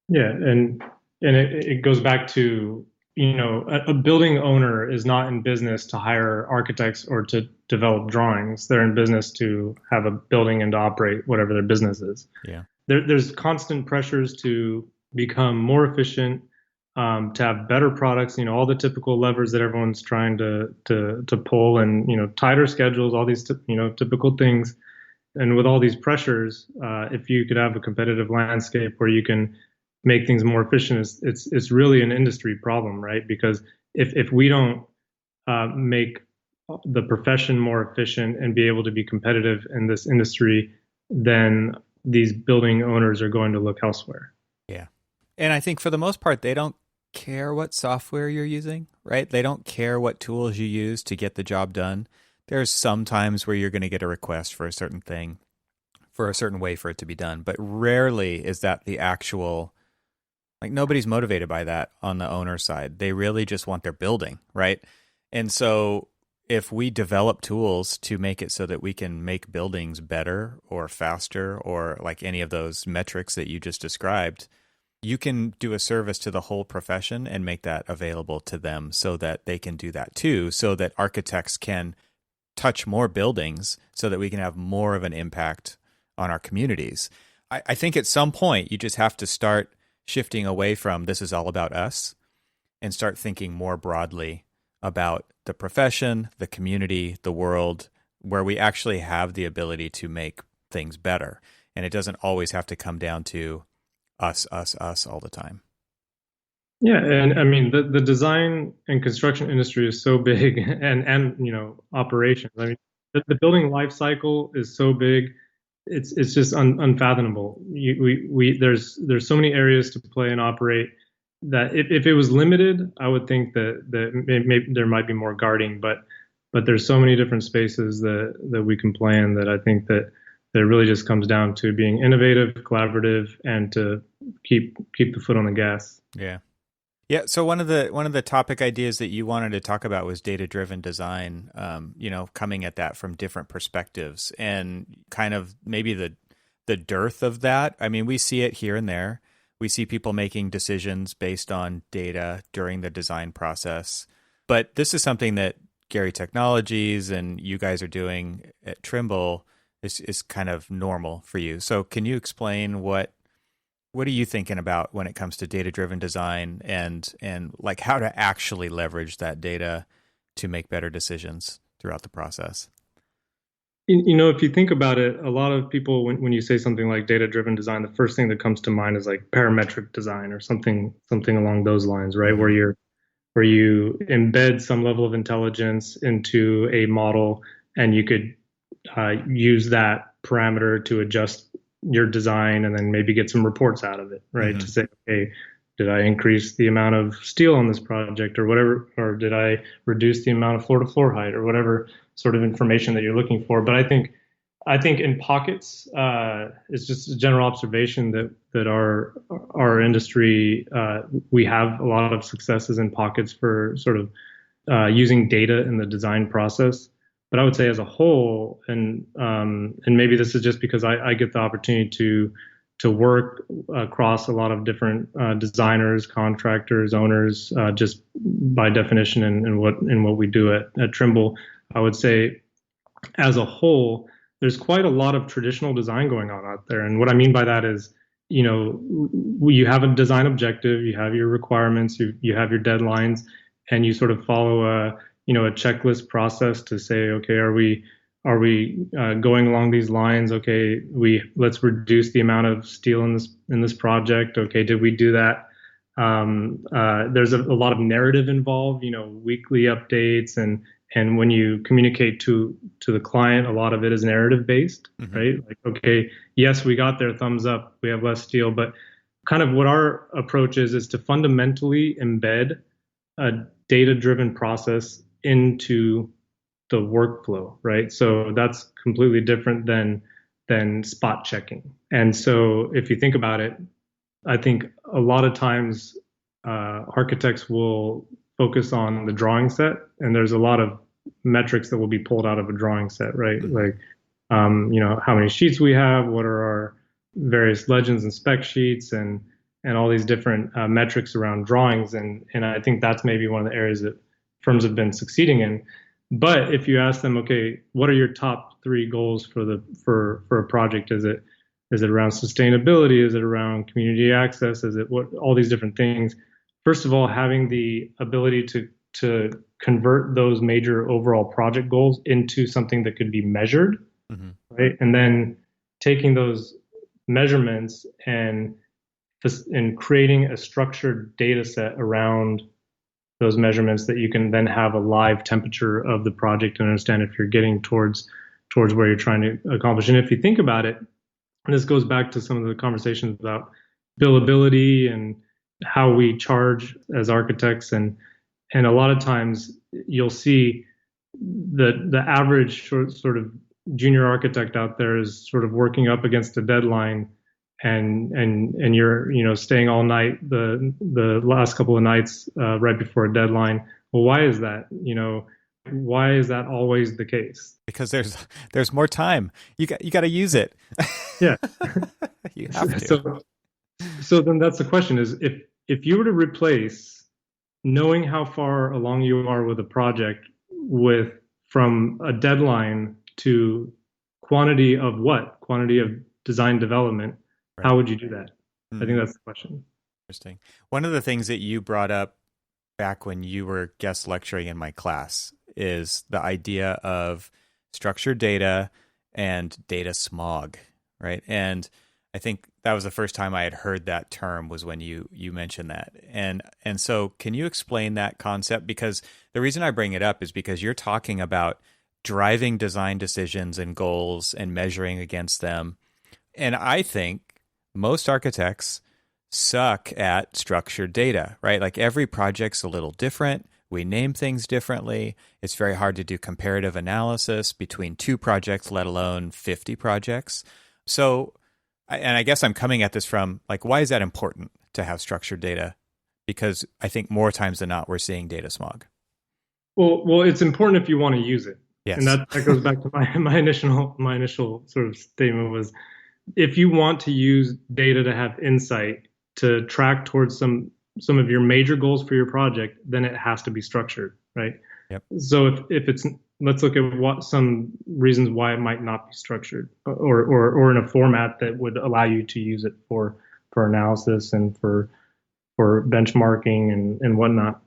Yeah, and it goes back to, a building owner is not in business to hire architects or to develop drawings. They're in business to have a building and to operate whatever their business is. Yeah. There's constant pressures to become more efficient, to have better products, all the typical levers that everyone's trying to pull, and tighter schedules, all these typical things. And with all these pressures, if you could have a competitive landscape where you can make things more efficient, it's really an industry problem, right? Because if we don't make the profession more efficient and be able to be competitive in this industry, then these building owners are going to look elsewhere. Yeah. And I think for the most part, they don't care what software you're using, right? They don't care what tools you use to get the job done. There's some times where you're going to get a request for a certain thing, for a certain way for it to be done, but rarely is that the actual, like, nobody's motivated by that on the owner side. They really just want their building, right? And so if we develop tools to make it so that we can make buildings better or faster, or like any of those metrics that you just described, you can do a service to the whole profession and make that available to them so that they can do that too, so that architects can touch more buildings so that we can have more of an impact on our communities. I think at some point you just have to start shifting away from this is all about us and start thinking more broadly about the profession, the community, the world, where we actually have the ability to make things better. And it doesn't always have to come down to us all the time. Yeah, and I mean the design and construction industry is so big, and operations. I mean the building life cycle is so big, it's just unfathomable. There's so many areas to play and operate that if it was limited, I would think that maybe there might be more guarding, but there's so many different spaces that we can play in, that I think that it really just comes down to being innovative, collaborative, and to keep the foot on the gas. Yeah. Yeah. So one of the topic ideas that you wanted to talk about was data-driven design, coming at that from different perspectives, and kind of maybe the dearth of that. I mean, we see it here and there. We see people making decisions based on data during the design process. But this is something that Gary Technologies and you guys are doing at Trimble is kind of normal for you. So can you explain what are you thinking about when it comes to data-driven design and like how to actually leverage that data to make better decisions throughout the process? If you think about it, a lot of people, when you say something like data-driven design, the first thing that comes to mind is like parametric design or something along those lines, right? Where you embed some level of intelligence into a model, and you could use that parameter to adjust your design and then maybe get some reports out of it, right? Mm-hmm. To say, okay, did I increase the amount of steel on this project or whatever, or did I reduce the amount of floor to floor height or whatever sort of information that you're looking for? But I think in pockets, it's just a general observation that our industry, we have a lot of successes in pockets for sort of using data in the design process. But I would say as a whole, and maybe this is just because I get the opportunity to work across a lot of different designers, contractors, owners, just by definition in what we do at Trimble. I would say as a whole, there's quite a lot of traditional design going on out there. And what I mean by that is, you have a design objective, you have your requirements, you have your deadlines, and you sort of follow a checklist process to say, okay, are we going along these lines? Okay, let's reduce the amount of steel in this project. Okay, did we do that? There's a lot of narrative involved, weekly updates, and when you communicate to the client, a lot of it is narrative based, mm-hmm. right? Like, okay, yes, we got their thumbs up, we have less steel, but kind of what our approach is to fundamentally embed a data-driven process into the workflow, right? So that's completely different than spot checking. And so if you think about it, I think a lot of times architects will focus on the drawing set, and there's a lot of metrics that will be pulled out of a drawing set, right? Mm-hmm. Like, how many sheets we have, what are our various legends and spec sheets, and all these different metrics around drawings, and I think that's maybe one of the areas that firms have been succeeding in. But if you ask them, okay, what are your top three goals for a project? Is it around sustainability? Is it around community access? Is it what all these different things? First of all, having the ability to convert those major overall project goals into something that could be measured, Mm-hmm. right? And then taking those measurements and creating a structured data set around those measurements that you can then have a live temperature of the project and understand if you're getting towards where you're trying to accomplish. And if you think about it, and this goes back to some of the conversations about billability and how we charge as architects, and a lot of times you'll see the average sort of junior architect out there is sort of working up against a deadline, and you're staying all night the last couple of nights right before a deadline. Well, why is that? Why is that always the case? Because there's more time. You got to use it. Yeah. You have to. So then that's the question: is if you were to replace knowing how far along you are with a project with from a deadline to quantity of what? Quantity of design development. Right. How would you do that? Mm-hmm. I think that's the question. Interesting. One of the things that you brought up back when you were guest lecturing in my class is the idea of structured data and data smog, right? And I think that was the first time I had heard that term was when you mentioned that. And so can you explain that concept? Because the reason I bring it up is because you're talking about driving design decisions and goals and measuring against them. And I think most architects suck at structured data, right? Like every project's a little different. We name things differently. It's very hard to do comparative analysis between two projects, let alone 50 projects. So, and I guess I'm coming at this from like, why is that important to have structured data? Because I think more times than not, we're seeing data smog. Well, it's important if you want to use it. Yes. And that goes back to my initial sort of statement was, if you want to use data to have insight to track towards some of your major goals for your project, then it has to be structured, right? Yep. So if it's, let's look at what some reasons why it might not be structured, or in a format that would allow you to use it for analysis and for benchmarking and whatnot.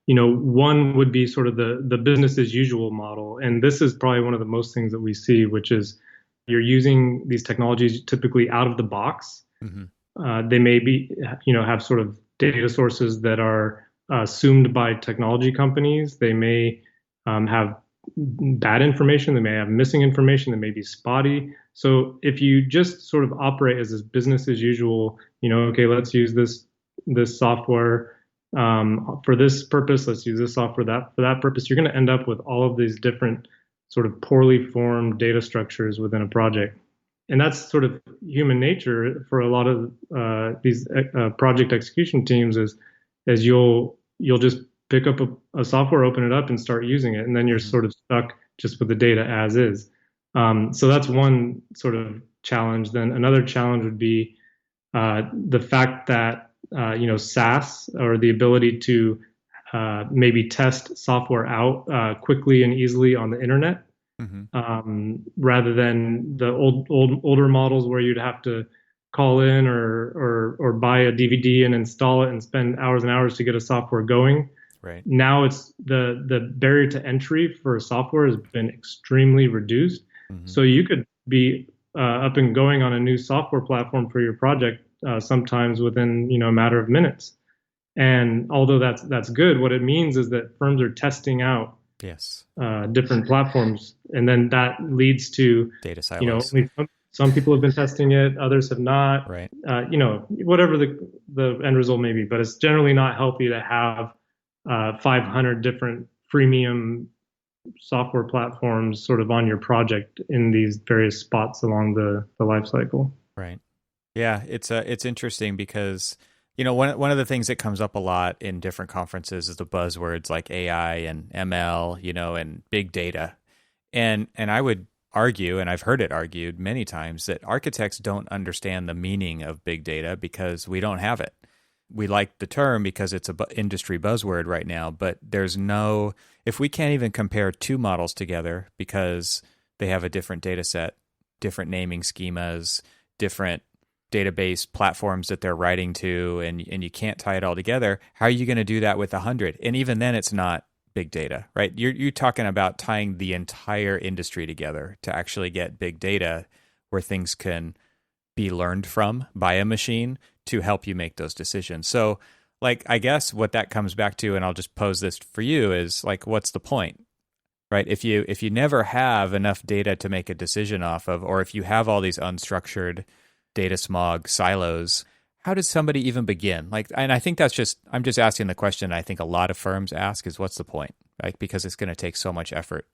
One would be sort of the business as usual model, and this is probably one of the most things that we see, which is you're using these technologies typically out of the box. Mm-hmm. They may be, have sort of data sources that are assumed by technology companies. They may have bad information. They may have missing information. They may be spotty. So if you just sort of operate as this business as usual, okay, let's use this software for this purpose. Let's use this software for that purpose. You're going to end up with all of these different sort of poorly formed data structures within a project. And that's sort of human nature for a lot of these project execution teams is you'll just pick up a software, open it up and start using it. And then you're sort of stuck just with the data as is. So that's one sort of challenge. Then another challenge would be the fact that, SaaS, or the ability to maybe test software out quickly and easily on the internet, rather than the older models where you'd have to call in or buy a DVD and install it and spend hours and hours to get a software going. Right. Now it's the barrier to entry for software has been extremely reduced. Mm-hmm. So you could be up and going on a new software platform for your project sometimes within a matter of minutes. And although that's good, what it means is that firms are testing out different platforms, and then that leads to data silos. Only some people have been testing it, others have not. Right. Whatever the end result may be, but it's generally not healthy to have 500 different freemium software platforms sort of on your project in these various spots along the life cycle. Right. Yeah, it's interesting because One of the things that comes up a lot in different conferences is the buzzwords like AI and ML, and big data. And I would argue, and I've heard it argued many times, that architects don't understand the meaning of big data because we don't have it. We like the term because it's a industry buzzword right now, but if we can't even compare two models together because they have a different data set, different naming schemas, different database platforms that they're writing to, and you can't tie it all together, how are you going to do that with 100? And even then, it's not big data, right? You're talking about tying the entire industry together to actually get big data where things can be learned from by a machine to help you make those decisions. So, I guess what that comes back to, and I'll just pose this for you, is what's the point, right? If you never have enough data to make a decision off of, or if you have all these unstructured data smog silos, how does somebody even begin? And I think I'm just asking the question I think a lot of firms ask is, what's the point? Because it's going to take so much effort.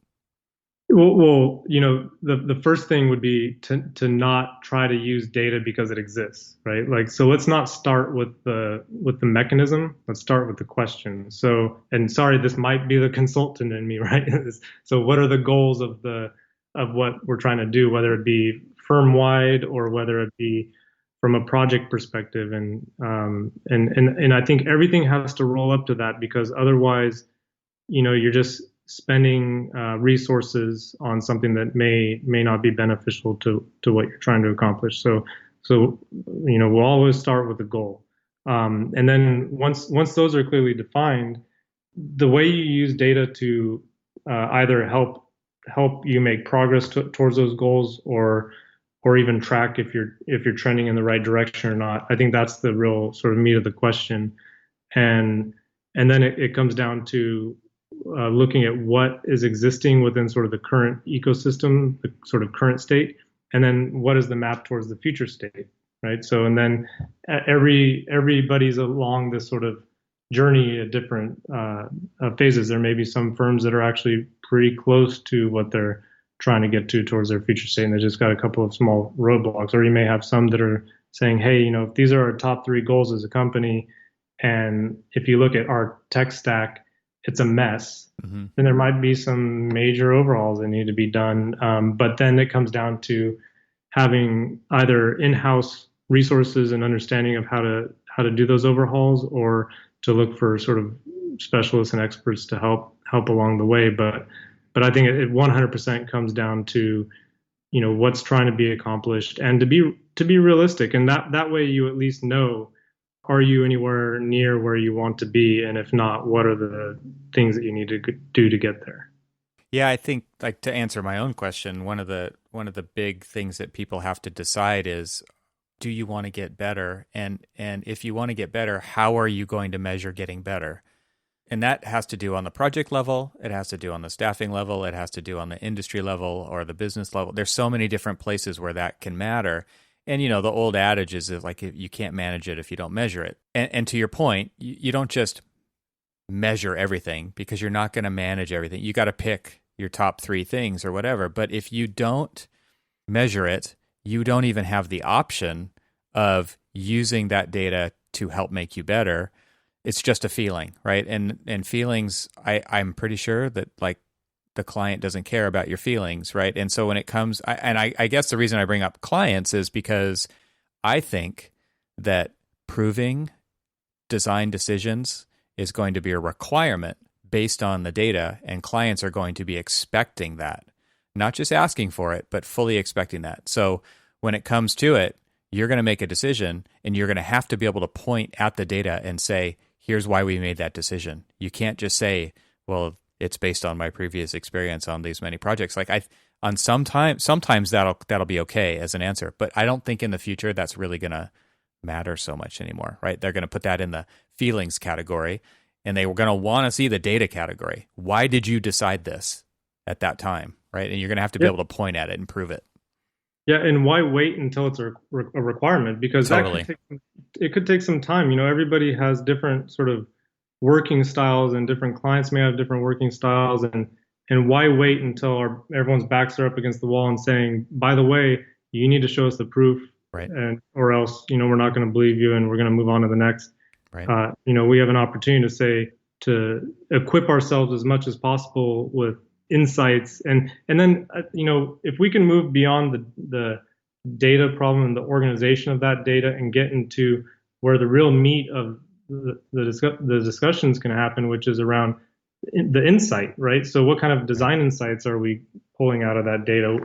Well, the first thing would be to not try to use data because it exists, right? So let's not start with the mechanism. Let's start with the question. So, and sorry, this might be the consultant in me, right? So, what are the goals of what we're trying to do, whether it be firm wide or whether it be from a project perspective, and I think everything has to roll up to that, because otherwise, you're just spending resources on something that may not be beneficial to what you're trying to accomplish. So we'll always start with the goal, and then once those are clearly defined, the way you use data to either help you make progress towards those goals, or even track if you're trending in the right direction or not. I think that's the real sort of meat of the question, and then it comes down to looking at what is existing within sort of the current ecosystem, the sort of current state, and then what is the map towards the future state, right? So, and then everybody's along this sort of journey at different phases. There may be some firms that are actually pretty close to what they're trying to get towards their future state, and they just got a couple of small roadblocks. Or you may have some that are saying, hey, if these are our top 3 goals as a company, and if you look at our tech stack, it's a mess, then there might be some major overhauls that need to be done. But then it comes down to having either in-house resources and understanding of how to do those overhauls, or to look for sort of specialists and experts to help along the way. But I think it 100% comes down to what's trying to be accomplished, and to be realistic, and that way you at least know, are you anywhere near where you want to be? And if not, what are the things that you need to do to get there? Yeah, I think, to answer my own question, one of the big things that people have to decide is, do you want to get better? And if you want to get better, how are you going to measure getting better? And that has to do on the project level, it has to do on the staffing level, it has to do on the industry level or the business level. There's so many different places where that can matter. And, the old adage is that, you can't manage it if you don't measure it. And to your point, you don't just measure everything, because you're not going to manage everything. You got to pick your top 3 things or whatever. But if you don't measure it, you don't even have the option of using that data to help make you better. It's just a feeling, right? And feelings, I'm pretty sure that the client doesn't care about your feelings, right? And so when it comes, I guess the reason I bring up clients is because I think that proving design decisions is going to be a requirement based on the data, and clients are going to be expecting that, not just asking for it, but fully expecting that. So when it comes to it, you're going to make a decision, and you're going to have to be able to point at the data and say, here's why we made that decision. You can't just say, well, it's based on my previous experience on these many projects. Sometimes that'll be okay as an answer, but I don't think in the future that's really going to matter so much anymore, right? They're going to put that in the feelings category, and they were going to want to see the data category. Why did you decide this at that time, right? And you're going to have to be able to point at it and prove it. Yeah, and why wait until it's a requirement? Because totally. It could take some time. Everybody has different sort of working styles, and different clients may have different working styles, and why wait until everyone's backs are up against the wall and saying, by the way, you need to show us the proof Right. and or else, we're not going to believe you and we're going to move on to the next. Right. We have an opportunity to equip ourselves as much as possible with insights, and then if we can move beyond the data problem and the organization of that data and get into where the real meat of the discussions can happen, which is around the insight, right? So what kind of design insights are we pulling out of that data?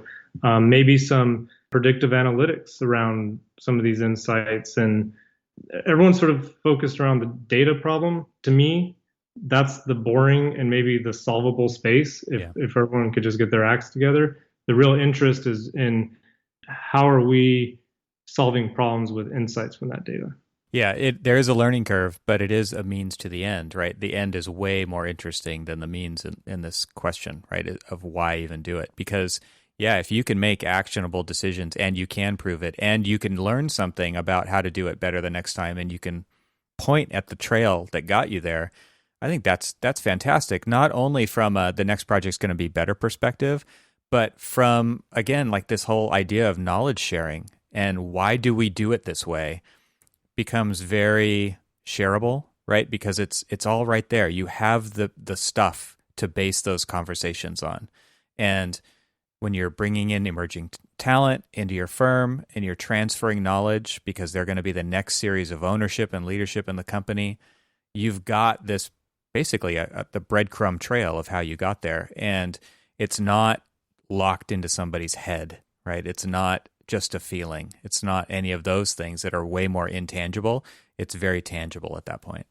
Maybe some predictive analytics around some of these insights. And everyone's sort of focused around the data problem. To me, that's the boring and maybe the solvable space if everyone could just get their acts together. The real interest is in how are we solving problems with insights from that data. Yeah, there is a learning curve, but it is a means to the end, right? The end is way more interesting than the means in this question, right? Of why even do it? Because, yeah, if you can make actionable decisions and you can prove it and you can learn something about how to do it better the next time and you can point at the trail that got you there, I think that's fantastic. Not only from the next project's going to be better perspective, but from, again, like this whole idea of knowledge sharing and why do we do it this way becomes very shareable, right? Because it's all right there. You have the stuff to base those conversations on. And when you're bringing in emerging talent into your firm and you're transferring knowledge because they're going to be the next series of ownership and leadership in the company, you've got this basically the breadcrumb trail of how you got there. And it's not locked into somebody's head, right? It's not just a feeling. It's not any of those things that are way more intangible. It's very tangible at that point.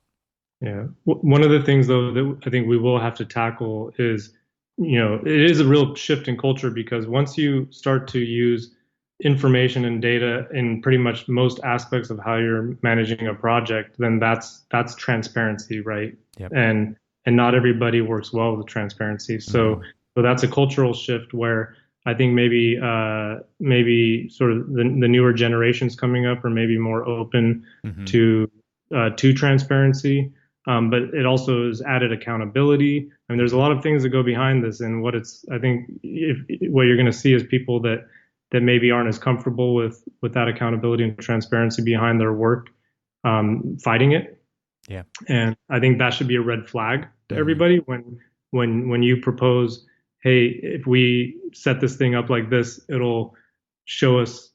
Yeah. One of the things, though, that I think we will have to tackle is, it is a real shift in culture, because once you start to use information and data in pretty much most aspects of how you're managing a project, then that's transparency, right? Yep. And not everybody works well with transparency. So that's a cultural shift where I think maybe sort of the newer generations coming up are maybe more open to transparency, but it also is added accountability. I mean, there's a lot of things that go behind this, and I think what you're going to see is people that maybe aren't as comfortable with that accountability and transparency behind their work, fighting it. Yeah, and I think that should be a red flag to everybody when you propose, hey, if we set this thing up like this, it'll show us,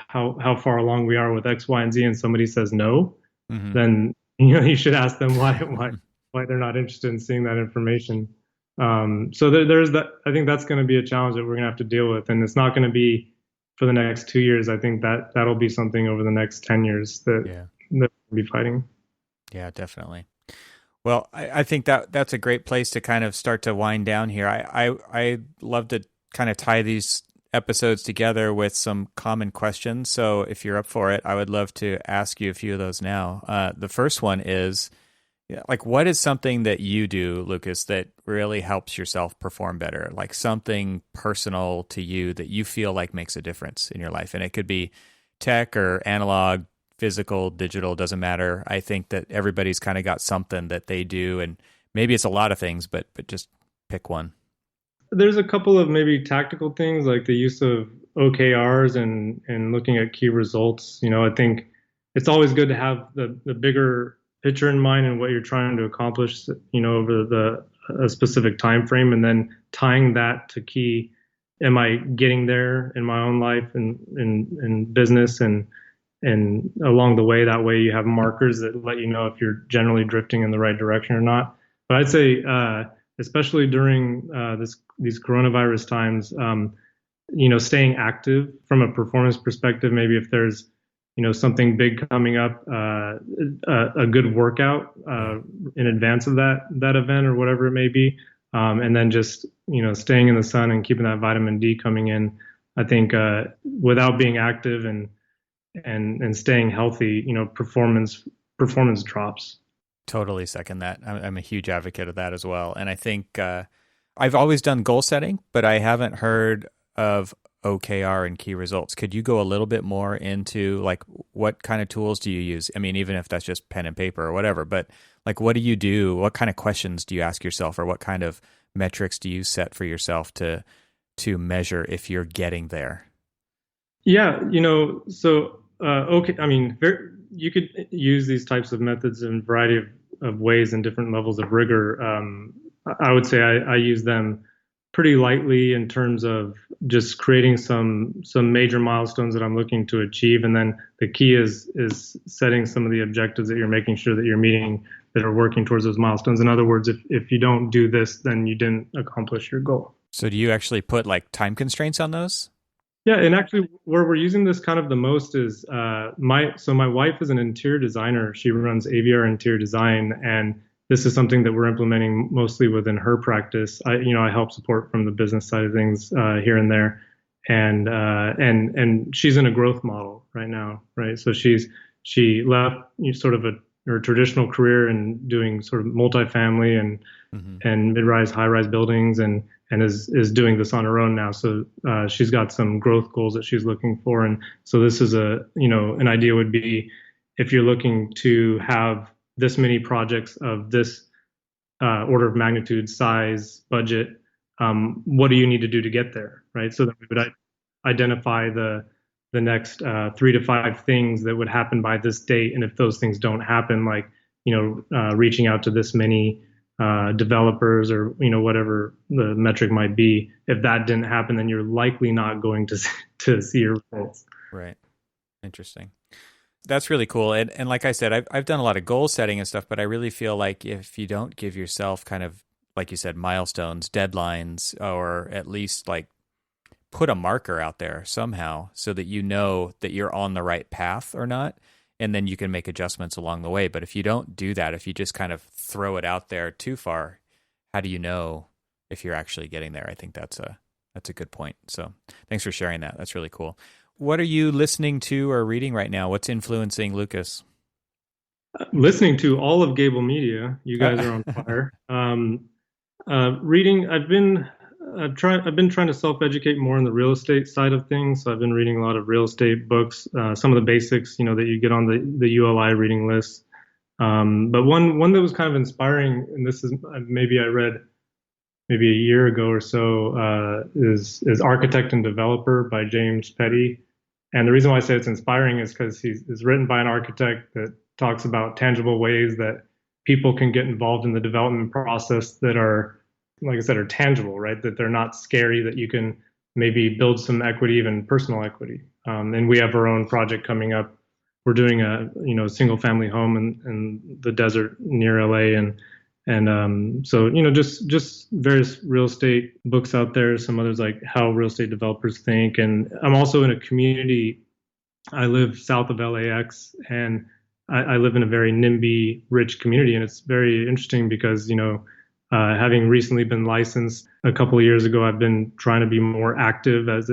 how far along we are with X, Y, and Z, and somebody says no, then, you should ask them why they're not interested in seeing that information. So there's that. I think that's going to be a challenge that we're going to have to deal with, and it's not going to be for the next 2 years. I think that'll be something over the next 10 years that we'll be fighting. Yeah, definitely. Well, I think that's a great place to kind of start to wind down here. I love to kind of tie these episodes together with some common questions. So if you're up for it, I would love to ask you a few of those now. The first one is, like, what is something that you do, Lucas, that really helps yourself perform better? Like something personal to you that you feel like makes a difference in your life. And it could be tech or analog, physical, digital, doesn't matter. I think that everybody's kind of got something that they do, and maybe it's a lot of things, but just pick one. There's a couple of maybe tactical things, like the use of OKRs and looking at key results. I think it's always good to have the bigger picture in mind and what you're trying to accomplish, over a specific time frame, and then tying that to key. Am I getting there in my own life and in business and along the way? That way you have markers that let you know if you're generally drifting in the right direction or not. But I'd say, especially during these coronavirus times, staying active from a performance perspective. Maybe if there's something big coming up, a good workout in advance of that event or whatever it may be, and then just staying in the sun and keeping that vitamin D coming in. I think without being active and staying healthy, performance drops. Totally second that. I'm a huge advocate of that as well. And I think I've always done goal setting, but I haven't heard of OKR and key results. Could you go a little bit more into, like, what kind of tools do you use? I mean, even if that's just pen and paper or whatever, but like, what do you do? What kind of questions do you ask yourself, or what kind of metrics do you set for yourself to measure if you're getting there? Yeah, okay, I mean, you could use these types of methods in a variety of ways and different levels of rigor. I would say I use them pretty lightly in terms of just creating some major milestones that I'm looking to achieve, and then the key is setting some of the objectives that you're making sure that you're meeting that are working towards those milestones. In other words, if you don't do this, then you didn't accomplish your goal. So do you actually put like time constraints on those? Yeah, and actually, where we're using this kind of the most is my wife is an interior designer. She runs AVR interior design, and this is something that we're implementing mostly within her practice. I help support from the business side of things here and there, and she's in a growth model right now, right? So she left sort of her traditional career and doing sort of multifamily Hmm. and mid-rise, high-rise buildings, and is doing this on her own now. So she's got some growth goals that she's looking for, and so this is an idea would be if you're looking to have this many projects of this order of magnitude, size, budget, what do you need to do to get there, right? So that we would identify the next 3 to 5 things that would happen by this date, and if those things don't happen, like reaching out to this many developers or whatever the metric might be. If that didn't happen, then you're likely not going to see your results. Right. Interesting. That's really cool. And like I said, I've done a lot of goal setting and stuff, but I really feel like if you don't give yourself kind of, like you said, milestones, deadlines, or at least like put a marker out there somehow so that you know that you're on the right path or not, and then you can make adjustments along the way. But if you don't do that, if you just kind of throw it out there too far, how do you know if you're actually getting there? I think that's a good point. So thanks for sharing that. That's really cool. What are you listening to or reading right now? What's influencing Lucas? Listening to all of Gable Media, you guys are on fire. Reading, I've been trying to self-educate more on the real estate side of things. So I've been reading a lot of real estate books, some of the basics, that you get on the ULI reading list. But one that was kind of inspiring, and this is maybe I read maybe a year ago or so, is Architect and Developer by James Petty. And the reason why I say it's inspiring is because it's written by an architect that talks about tangible ways that people can get involved in the development process that are, like I said, are tangible, right? That they're not scary, that you can maybe build some equity, even personal equity. And we have our own project coming up. We're doing a single family home in the desert near LA, and so just various real estate books out there. Some others like How Real Estate Developers Think, and I'm also in a community. I live south of LAX, and I live in a very NIMBY rich community, and it's very interesting because having recently been licensed a couple of years ago, I've been trying to be more active as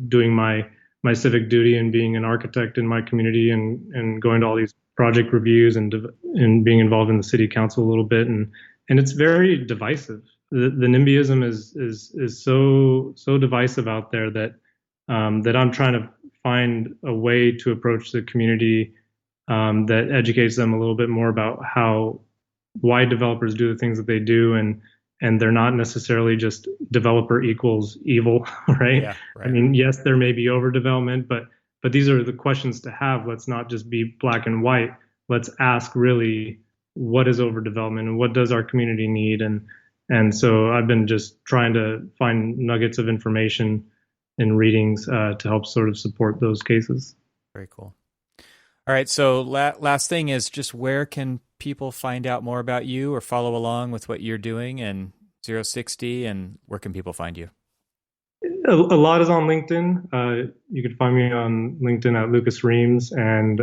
doing my civic duty and being an architect in my community and going to all these project reviews and being involved in the city council a little bit, and it's very divisive. The NIMBYism is so divisive out there that I'm trying to find a way to approach the community that educates them a little bit more about why developers do the things that they do, and they're not necessarily just developer equals evil, right? Yeah, right. I mean, yes, there may be overdevelopment, but these are the questions to have. Let's not just be black and white. Let's ask really, what is overdevelopment and what does our community need? And so I've been just trying to find nuggets of information in readings to help sort of support those cases. Very cool. All right. So last thing is just where can people find out more about you or follow along with what you're doing and ZeroSixty, and where can people find you? A lot is on LinkedIn. You can find me on LinkedIn at Lucas Reames, and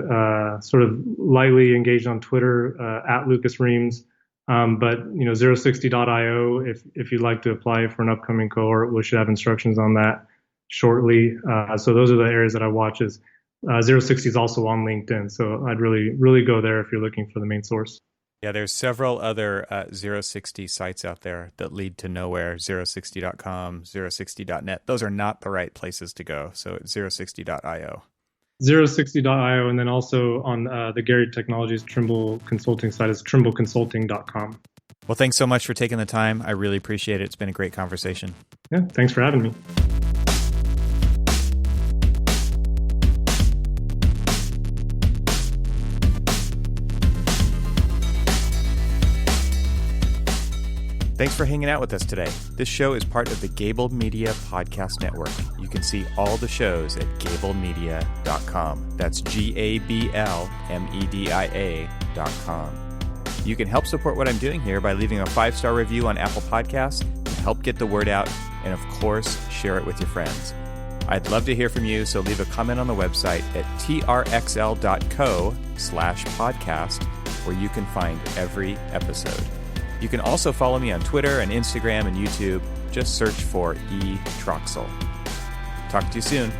sort of lightly engaged on Twitter at Lucas Reames. But ZeroSixty.io, if you'd like to apply for an upcoming cohort, we should have instructions on that shortly. So those are the areas that I watch. Is ZeroSixty is also on LinkedIn, so I'd really go there if you're looking for the main source. Yeah, there's several other ZeroSixty sites out there that lead to nowhere. ZeroSixty.com, ZeroSixty.net. Those are not the right places to go. So it's ZeroSixty.io. ZeroSixty.io, and then also on the Gary Technologies Trimble Consulting site is TrimbleConsulting.com. Well, thanks so much for taking the time. I really appreciate it. It's been a great conversation. Yeah, thanks for having me. Thanks for hanging out with us today. This show is part of the Gable Media Podcast Network. You can see all the shows at gablemedia.com. That's GABLMEDIA.com. You can help support what I'm doing here by leaving a 5-star review on Apple Podcasts to help get the word out, and of course, share it with your friends. I'd love to hear from you, so leave a comment on the website at trxl.co/podcast, where you can find every episode. You can also follow me on Twitter and Instagram and YouTube. Just search for E. Troxel. Talk to you soon.